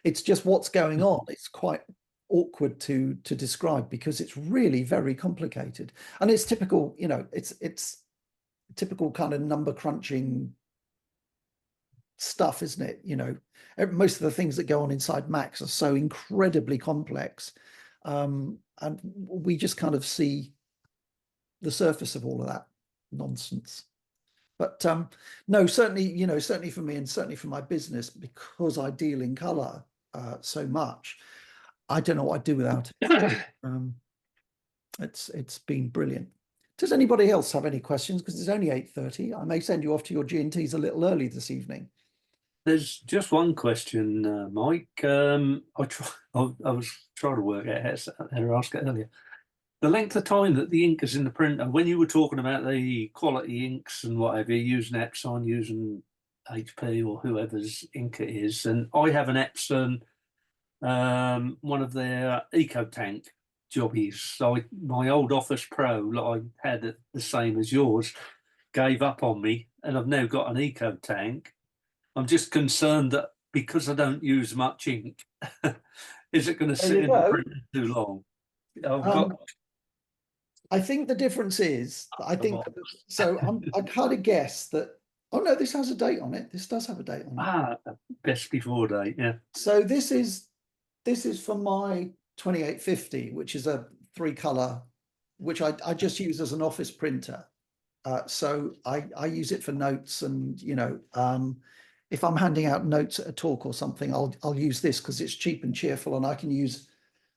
It's just what's going on. It's quite awkward to describe because it's really very complicated. And it's typical, you know, it's typical kind of number crunching stuff, isn't it? You know, most of the things that go on inside Macs are so incredibly complex, and we just kind of see the surface of all of that nonsense. But no, certainly, you know, certainly for me and certainly for my business, because I deal in color so much, I don't know what I'd do without it. It's been brilliant. Does anybody else have any questions? Because it's only 8:30. I may send you off to your G&Ts a little early this evening. There's just one question, Mike. I was trying to work out how to ask it earlier. The length of time that the ink is in the printer, when you were talking about the quality inks and whatever, using Epson, using HP or whoever's ink it is, and I have an Epson, one of their EcoTank jobbies. So my old Office Pro that I had the same as yours gave up on me, and I've now got an EcoTank. I'm just concerned that because I don't use much ink, is it going to sit in the printer too long? I think the difference is, I kind of guess that, oh no, this has a date on it. This does have a date on it. Best before date, yeah. So this is for my 2850, which is a 3-color, which I just use as an office printer. So I use it for notes, and you know, if I'm handing out notes at a talk or something, I'll use this because it's cheap and cheerful, and I can use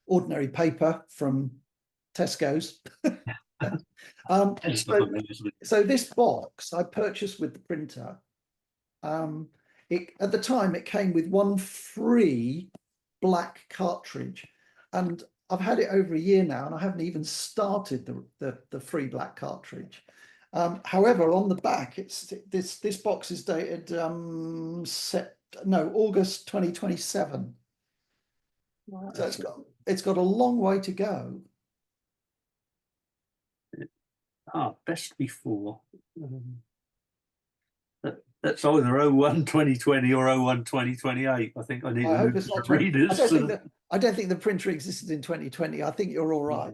ordinary paper from Tesco's. So this box I purchased with the printer. At the time it came with one free black cartridge, and I've had it over a year now, and I haven't even started the free black cartridge. However, on the back, it's this box is dated August 2027. So it's got a long way to go. Best before. That's either 01 2020 or 01 2028. I think I need I to hope move it's to not 20. readers. I don't think the printer existed in 2020. I think you're all right.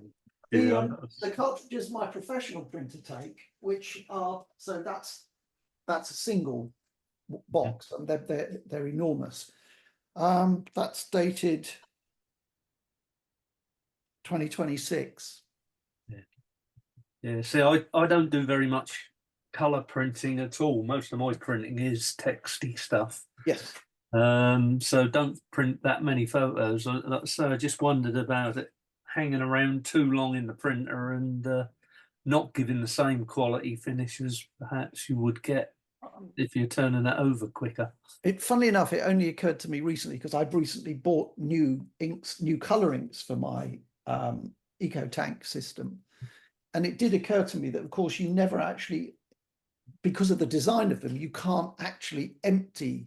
Yeah. The cartridges my professional printer take, which are that's a single box, and they're enormous. That's dated 2026. Yeah, see, I don't do very much colour printing at all. Most of my printing is texty stuff. Yes. So don't print that many photos. So I just wondered about it hanging around too long in the printer and not giving the same quality finish as perhaps you would get if you're turning that over quicker. Funnily enough, it only occurred to me recently because I've recently bought new inks, new colour inks for my EcoTank system. And it did occur to me that, of course, you never actually, because of the design of them, you can't actually empty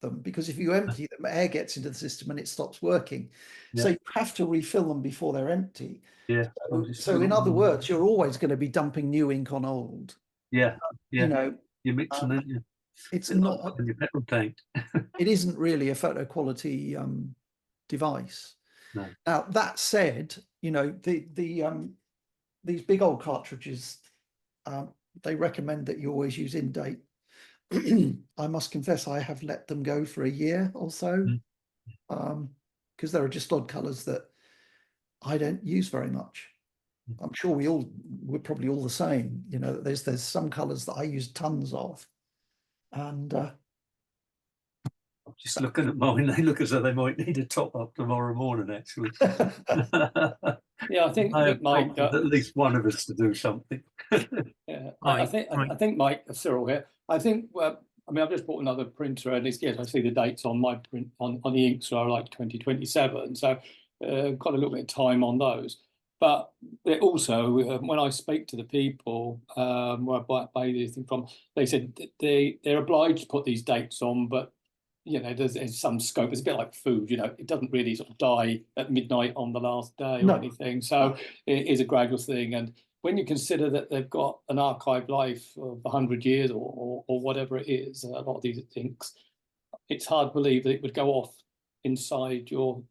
them, because if you empty them, air gets into the system and it stops working. Yeah. So you have to refill them before they're empty. Yeah. So in other words, you're always going to be dumping new ink on old. Yeah. Yeah. You know, you're mixing it. it's not in your petrol tank. It isn't really a photo quality device. No. Now that said, you know, these big old cartridges, they recommend that you always use in date. I must confess, I have let them go for a year or so, because there are just odd colours that I don't use very much. I'm sure we're probably all the same. You know, there's some colours that I use tons of, and I'm just looking at mine. They look as though they might need a top up tomorrow morning. Actually, yeah, I think Mike, at least one of us to do something. yeah, I think Mike, Cyril here. I think. I mean, I've just bought another printer, and yes, I see the dates on my print on the inks are like 2027. So, got a little bit of time on those. But it also, when I speak to the people where I buy these things from, they said they're obliged to put these dates on, but you know, there's some scope. It's a bit like food, you know, it doesn't really sort of die at midnight on the last day or anything. So it is a gradual thing. And when you consider that they've got an archive life of 100 years or whatever it is, a lot of these inks, it's hard to believe that it would go off inside your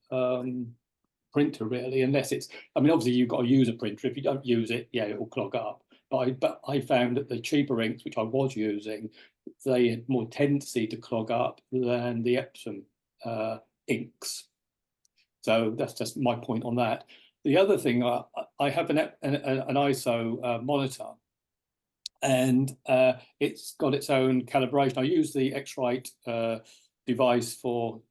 printer, really, unless it's, I mean, obviously you've got to use a printer. If you don't use it, yeah, it will clog up. But I found that the cheaper inks, which I was using, they had more tendency to clog up than the Epsom inks. So that's just my point on that. The other thing, I have an ISO monitor, and it's got its own calibration. I use the X-Rite device for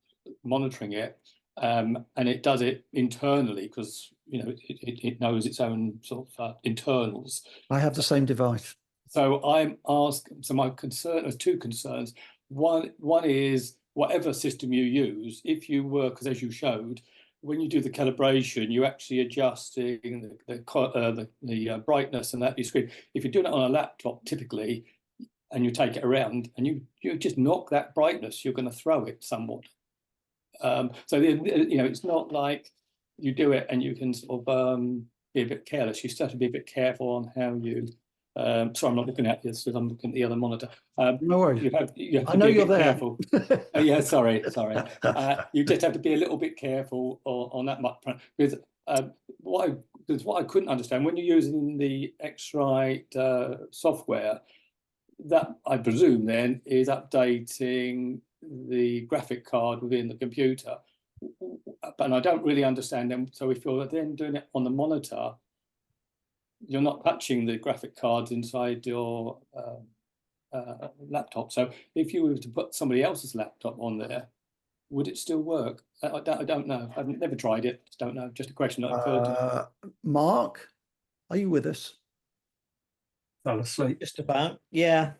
monitoring it, and it does it internally because, you know, it knows its own sort of internals. I have the same device. So I'm asking, so my concern, there's two concerns. One is whatever system you use, if you were, because as you showed, when you do the calibration, you're actually adjusting the brightness and that your screen. If you're doing it on a laptop, typically, and you take it around and you just knock that brightness, you're going to throw it somewhat. So you know, it's not like you do it and you can sort of be a bit careless. You still have to be a bit careful on how you. Sorry, I'm not looking at this because I'm looking at the other monitor. No worries. You have I know you're there. careful. Yeah, sorry. You just have to be a little bit careful on that much, because what I couldn't understand when you're using the X-Rite software, that I presume then is updating the graphic card within the computer, but I don't really understand them. So if you're then doing it on the monitor, you're not touching the graphic cards inside your laptop. So if you were to put somebody else's laptop on there, would it still work? I don't know. I've never tried it. Just don't know. Just a question that occurred to me. Mark, are you with us? Fell asleep. Just about, yeah.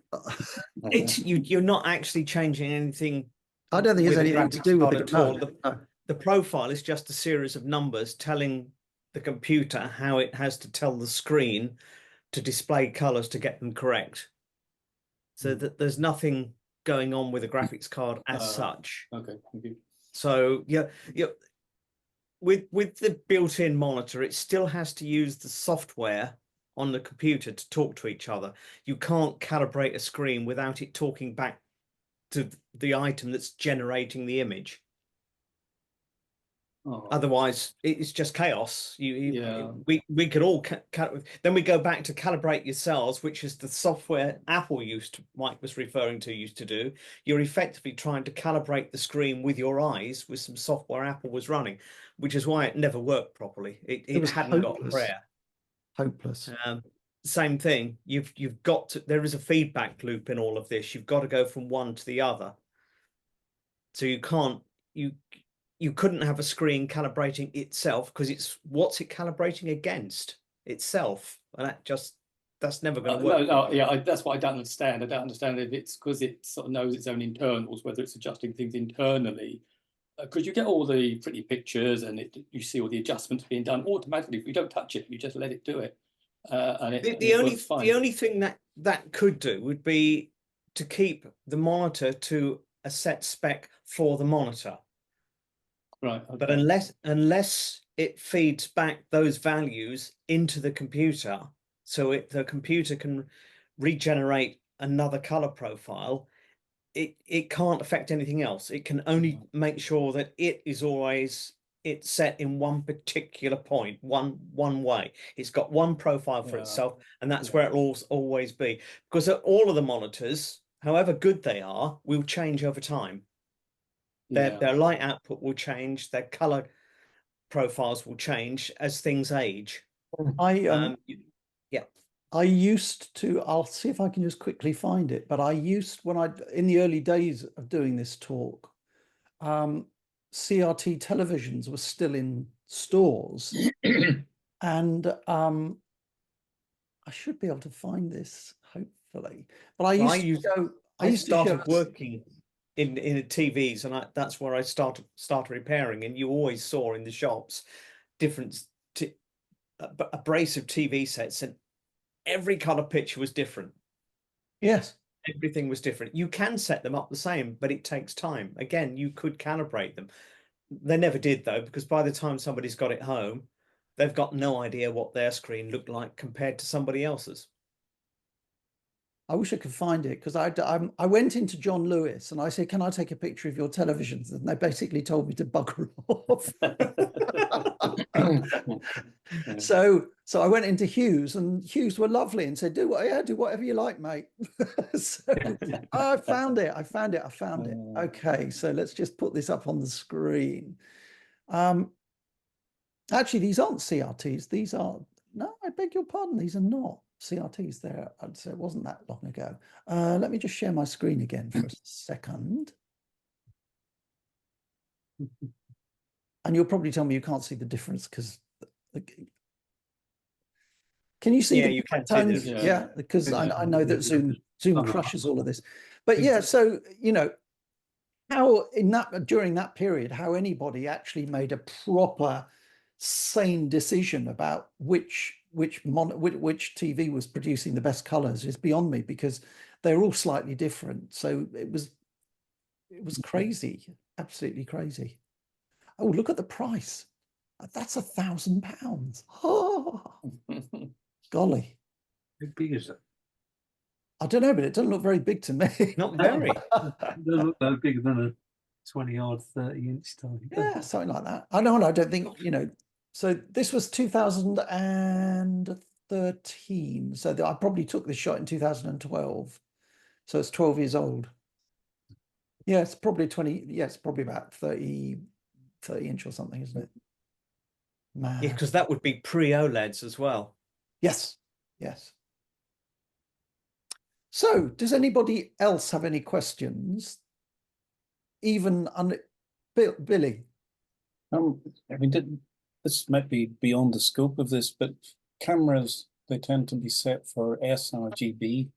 It's you're not actually changing anything. I don't think there's anything to do with it at all. no. The profile is just a series of numbers telling the computer how it has to tell the screen to display colors to get them correct. So that there's nothing going on with a graphics card as such. Okay, thank you. So yeah, with the built-in monitor, it still has to use the software on the computer to talk to each other. You can't calibrate a screen without it talking back to the item that's generating the image. Oh, Otherwise, it's just chaos. Yeah. We could all then we go back to calibrate yourselves, which is the software Apple Mike was referring to, used to do. You're effectively trying to calibrate the screen with your eyes with some software Apple was running, which is why it never worked properly. It was hadn't got hopeless. prayer. Hopeless. Same thing. You've got to. There is a feedback loop in all of this. You've got to go from one to the other. So you can't. You couldn't have a screen calibrating itself because what's it calibrating against? Itself, and that's never going to work. That's what I don't understand. I don't understand if it's because it sort of knows its own internals, whether it's adjusting things internally. Because you get all the pretty pictures and you see all the adjustments being done automatically. If you don't touch it, you just let it do it. The only thing that could do would be to keep the monitor to a set spec for the monitor. Right. Okay. But unless it feeds back those values into the computer, so the computer can regenerate another color profile, it can't affect anything else. It can only make sure that it's set in one particular point, one way. It's got one profile for itself, and that's where it'll always be. Because all of the monitors, however good they are, will change over time. Their light output will change, their color profiles will change as things age. I used to, I'll see if I can just quickly find it, but in the early days of doing this talk, CRT televisions were still in stores. And I should be able to find this, hopefully. But I started working in TVs, and that's where I started repairing. And you always saw in the shops different abrasive TV sets, and every color picture was different. Yes, everything was different. You can set them up the same, but it takes time. Again, you could calibrate them. They never did, though, because by the time somebody's got it home, they've got no idea what their screen looked like compared to somebody else's. I wish I could find it, because I went into John Lewis and I said, can I take a picture of your televisions? And they basically told me to bugger off. So I went into Hughes, and Hughes were lovely and said, do whatever you like, mate. So I found it. Okay, so let's just put this up on the screen. Actually, these aren't CRTs. These are, no, I beg your pardon, these are not CRTs there. So it wasn't that long ago. Let me just share my screen again for a second. And you'll probably tell me you can't see the difference because can you see? Yeah, the you can tones? see Yeah, because I know that Zoom crushes all of this. But yeah, so how during that period, how anybody actually made a proper sane decision about which TV was producing the best colors is beyond me, because they're all slightly different. So it was crazy, absolutely crazy. Oh, look at the price. That's £1,000. Oh, golly. How big is it? I don't know, but it doesn't look very big to me. Not very. It doesn't look no bigger than a 20-odd, 30-inch TV. Yeah, something like that. I know, and I don't think, so this was 2013. So I probably took this shot in 2012. So it's 12 years old. Yeah, it's probably 20. Yeah, it's probably about 30 inch or something, isn't it? Man. Yeah, because that would be pre-OLEDs as well. Yes. So does anybody else have any questions? Even Billy? I mean, this might be beyond the scope of this, but cameras, they tend to be set for sRGB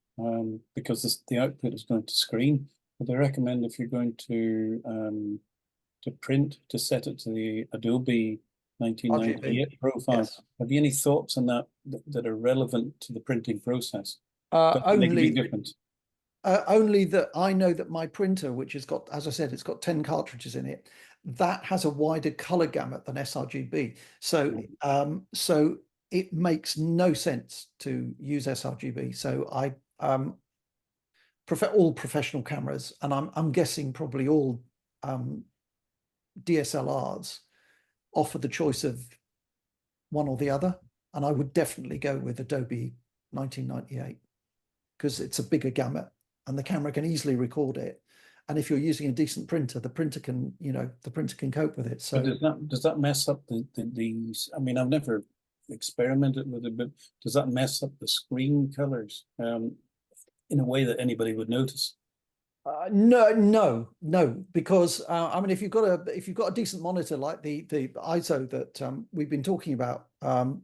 because the output is going to screen. But they recommend if you're going to print, to set it to the Adobe 1998 profile. yes. Have you any thoughts on that that are relevant to the printing process? That make it Only different. only that I know that my printer, which has got, as I said, it's got 10 cartridges in it, that has a wider color gamut than sRGB. So so it makes no sense to use sRGB. So I prefer all professional cameras, and I'm guessing probably all DSLRs offer the choice of one or the other, and I would definitely go with Adobe 1998 because it's a bigger gamut and the camera can easily record it. And if you're using a decent printer, the printer can, the printer can cope with it. So does that mess up these? I mean, I've never experimented with it, but does that mess up the screen colors in a way that anybody would notice? no, because I mean, if you've got a decent monitor like the ISO that we've been talking about, mine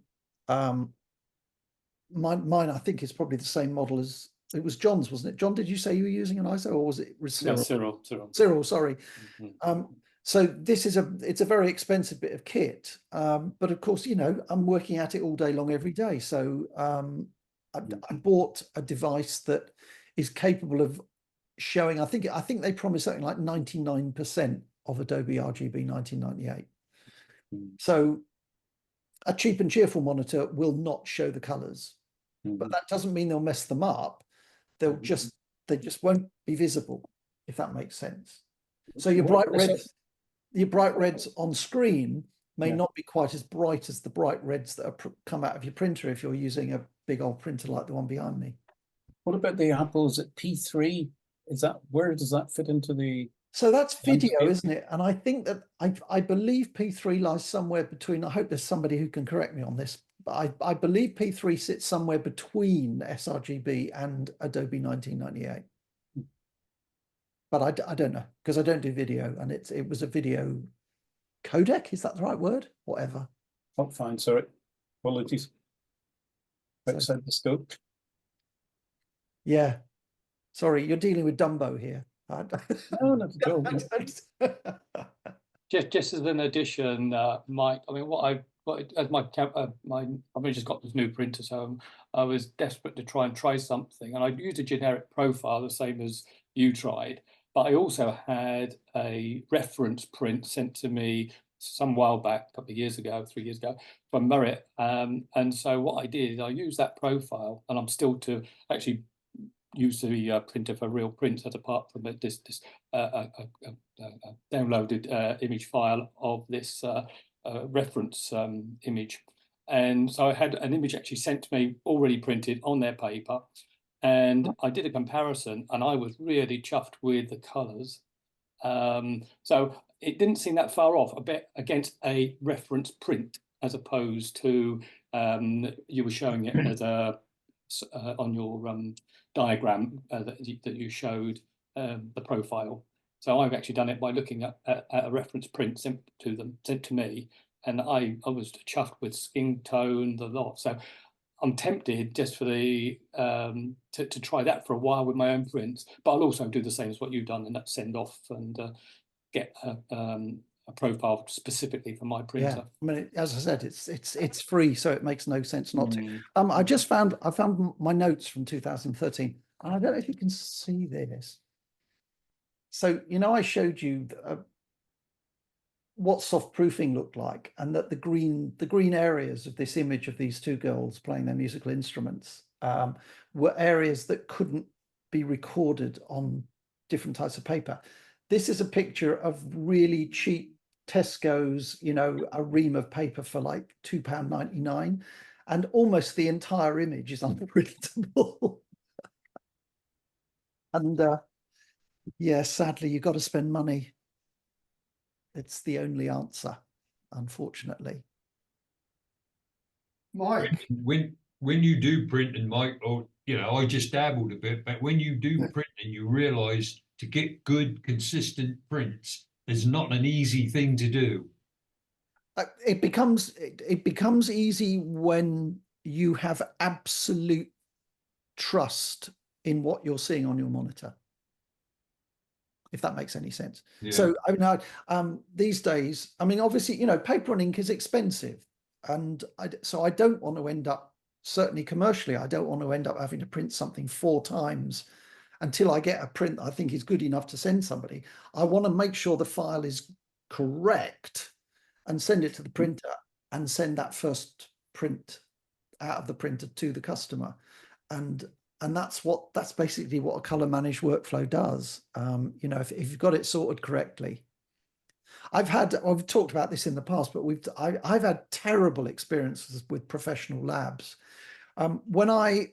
I think is probably the same model as it was John's, wasn't it? John, did you say you were using an ISO, or was it Cyril? No, Cyril. Cyril, sorry. Mhm. So this is it's a very expensive bit of kit, but of course, I'm working at it all day long every day. So I bought a device that is capable of showing. I think they promise something like 99% of Adobe RGB 1998. So a cheap and cheerful monitor will not show the colors, but that doesn't mean they'll mess them up. They just won't be visible, if that makes sense. So your bright reds on screen may not be quite as bright as the bright reds that come out of your printer if you're using a big old printer like the one behind me. What about the Apple? Is it P3? Where does that fit into the? So that's video, isn't it? And I think that I believe P3 lies somewhere between. I hope there's somebody who can correct me on this, but I believe P3 sits somewhere between sRGB and Adobe 1998. But I don't know, because I don't do video, and it was a video codec. Is that the right word? Whatever. Oh, fine. Sorry. Apologies. Outside the scope. Yeah. Sorry, you're dealing with Dumbo here. No, not at all. Just as an addition, Mike. I mean, I've just got this new printer, so I was desperate to try and try something, and I used a generic profile, the same as you tried. But I also had a reference print sent to me some while back, a couple of years ago, 3 years ago, from Merit. And so what I did is I used that profile, and I'm still to actually use the printer for real prints, as apart from this downloaded image file of this reference image. And so I had an image actually sent to me already printed on their paper. And I did a comparison, and I was really chuffed with the colours. So it didn't seem that far off a bit against a reference print, as opposed to you were showing it as a on your diagram that you showed the profile. So I've actually done it by looking at a reference print sent to me, and I was chuffed with skin tone, the lot. So I'm tempted just for the to try that for a while with my own prints, but I'll also do the same as what you've done, and that's send off and get a profile specifically for my printer. Yeah, I mean, as I said, it's free, so it makes no sense not to. I found my notes from 2013, and I don't know if you can see this. So I showed you what soft proofing looked like, and that the green areas of this image of these two girls playing their musical instruments were areas that couldn't be recorded on different types of paper. This is a picture of really cheap Tesco's, a ream of paper for like £2.99, and almost the entire image is unprintable. And yeah, sadly, you've got to spend money. It's the only answer, unfortunately. Mike, When you do print, and Mike, or I just dabbled a bit, but when you do print and you realise to get good, consistent prints, it's not an easy thing to do. It becomes easy when you have absolute trust in what you're seeing on your monitor. if that makes any sense. Yeah. So I mean, these days, I mean, obviously, you know, paper and ink is expensive, and so I don't want to end up, certainly commercially, I don't want to end up having to print something 4 times until I get a print that I think is good enough to send somebody. I want to make sure the file is correct and send it to the printer and send that first print out of the printer to the customer. And that's basically what a color managed workflow does. You know, if you've got it sorted correctly. I've talked about this in the past, but I've had terrible experiences with professional labs. When I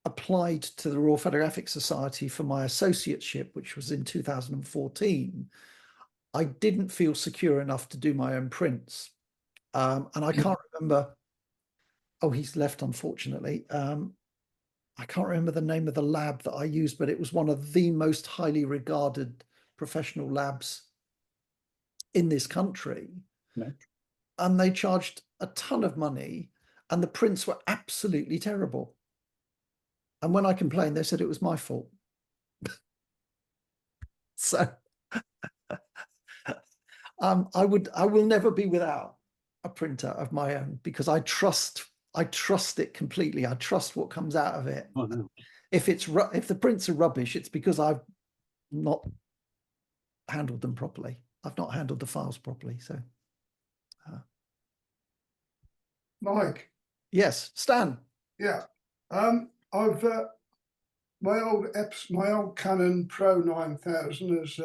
applied to the Royal Photographic Society for my associateship, which was in 2014, I didn't feel secure enough to do my own prints. And I can't remember, oh, he's left, unfortunately. I can't remember the name of the lab that I used, but it was one of the most highly regarded professional labs in this country. No. And they charged a ton of money and the prints were absolutely terrible. And when I complained, they said it was my fault. So I will never be without a printer of my own because I trust it completely. I trust what comes out of it. Oh, no. If the prints are rubbish, it's because I've not handled them properly. I've not handled the files properly. So, Mike. yes, Stan. Yeah, I've my old Canon Pro 9000 has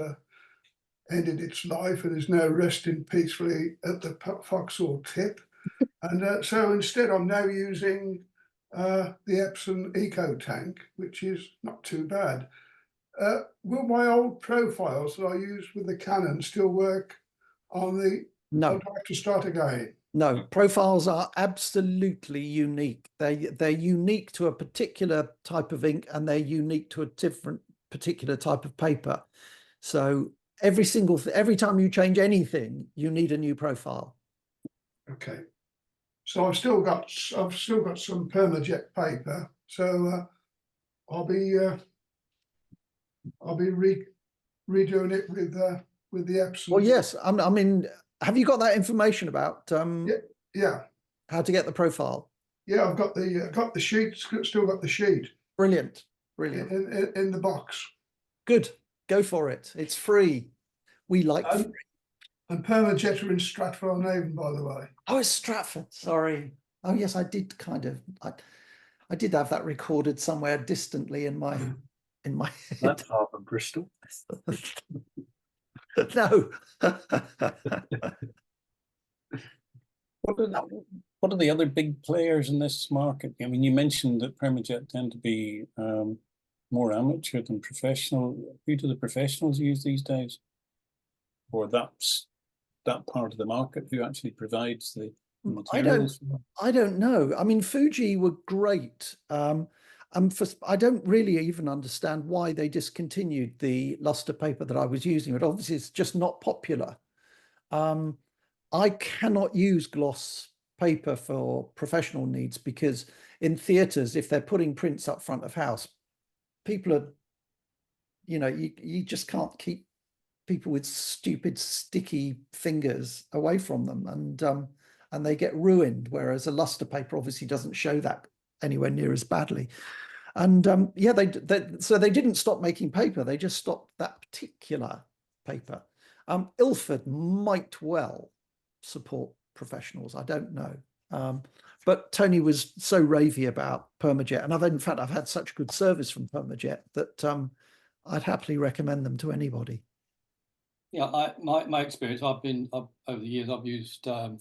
ended its life and is now resting peacefully at the Foxhall tip. And so instead, I'm now using the Epson Eco Tank, which is not too bad. Will my old profiles that I used with the Canon still work on the? No. I'd like to start again. No, profiles are absolutely unique. They're unique to a particular type of ink and they're unique to a different particular type of paper. So every time you change anything, you need a new profile. Okay. So I've still got some Permajet paper. So I'll be redoing it with the Epson. Well, yes. I mean, have you got that information about yeah, how to get the profile? Yeah, I've got the sheet. Still got the sheet. Brilliant. In the box. Good. Go for it. It's free. We like free. And Permajet are in Stratford-on-Avon, by the way. Oh, it's Stratford. Sorry. Oh, yes, I did I did have that recorded somewhere distantly in my head. That's half of Bristol. No. What are the other big players in this market? I mean, you mentioned that Permajet tend to be more amateur than professional. Who do the professionals use these days? Or that part of the market who actually provides the materials? I don't know. I mean, Fuji were great. I don't really even understand why they discontinued the luster paper that I was using, but obviously it's just not popular. I cannot use gloss paper for professional needs because in theatres, if they're putting prints up front of house, people are, you just can't keep people with stupid sticky fingers away from them, and they get ruined. Whereas a luster paper obviously doesn't show that anywhere near as badly. And so they didn't stop making paper; they just stopped that particular paper. Ilford might well support professionals. I don't know. But Tony was so ravey about Permajet, and I've had such good service from Permajet that I'd happily recommend them to anybody. Yeah, my experience, over the years, I've used a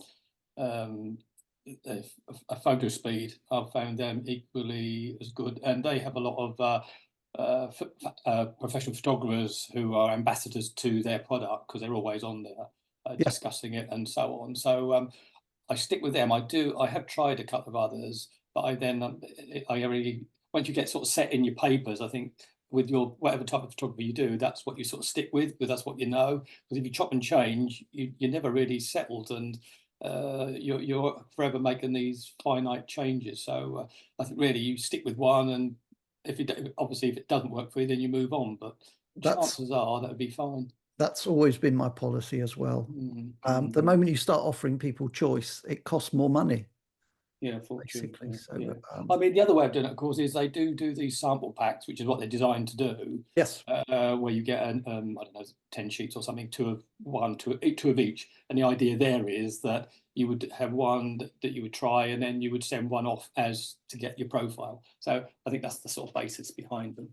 photo speed. I've found them equally as good, and they have a lot of professional photographers who are ambassadors to their product because they're always on there discussing it and so on. So I stick with them. I have tried a couple of others, but I really, once you get sort of set in your papers, I think with your whatever type of photography you do, that's what you sort of stick with, because that's what you know. Because if you chop and change, you're never really settled, and you're forever making these finite changes. So I think really you stick with one, and if it doesn't work for you, then you move on. But chances are that would be fine. That's always been my policy as well. The moment you start offering people choice, it costs more money. Yeah, fortunately. Basically. So, Yeah. I mean, the other way of doing it, of course, is they do these sample packs, which is what they're designed to do. yes, Where you get I don't know, 10 sheets or something, two of each, and the idea there is that you would have one that you would try, and then you would send one off as to get your profile. So I think that's the sort of basis behind them,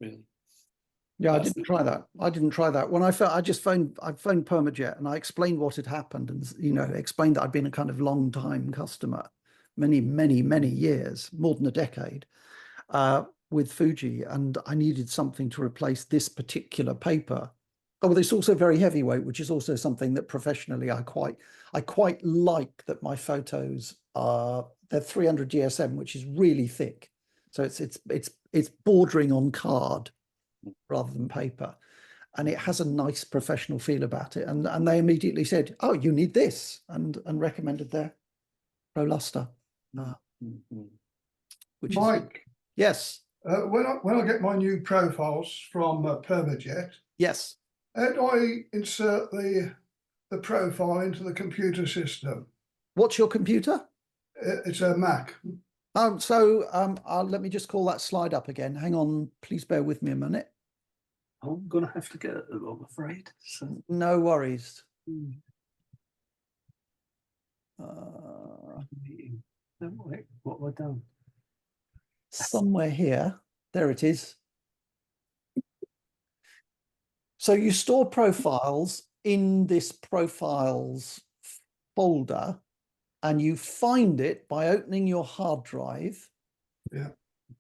really. yeah, I didn't try that. I didn't try that. When I phoned Permajet and I explained what had happened, and explained that I'd been a kind of long time customer, many years, more than a decade, with Fuji, and I needed something to replace this particular paper. Oh, well, it's also very heavyweight, which is also something that professionally I quite like, that my photos are, they're 300 GSM, which is really thick. So it's bordering on card rather than paper, and it has a nice professional feel about it. And they immediately said, "Oh, you need this," and recommended their Pro Luster, which Mike, is yes, when I get my new profiles from Permajet, yes. how do I insert the profile into the computer system? What's your computer? It's a Mac. Let me just call that slide up again. Hang on, please bear with me a minute. I'm gonna have to get it, I'm afraid. So. No worries. What have I done? Somewhere here. There it is. So you store profiles in this profiles folder, and you find it by opening your hard drive,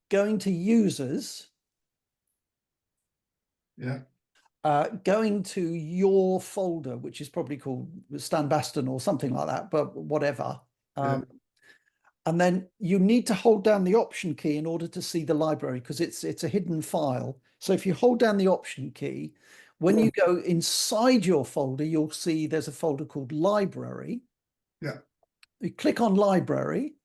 going to users, going to your folder, which is probably called Stan Baston or something like that, but whatever. And then you need to hold down the Option key in order to see the library, because it's a hidden file. So if you hold down the Option key, when you go inside your folder, you'll see there's a folder called Library. You click on Library.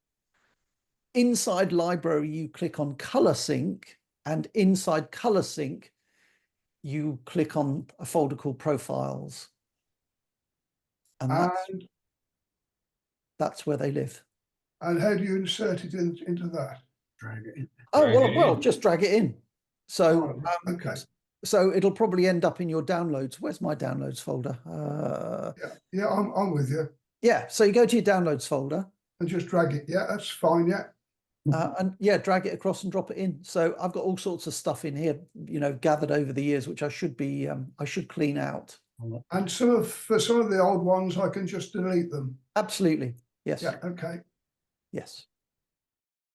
Inside Library, you click on Color Sync, and inside Color Sync, you click on a folder called Profiles. And that's where they live. And how do you insert it into that? Drag it in. Oh, well, just drag it in. So, okay. So it'll probably end up in your downloads. Where's my downloads folder? Yeah, I'm with you. Yeah, so you go to your downloads folder. And just drag it. Yeah, that's fine, And yeah, drag it across and drop it in. So I've got all sorts of stuff in here, gathered over the years, which I should clean out. And for some of the old ones, I can just delete them. Absolutely. Yes. Yeah, okay. Yes.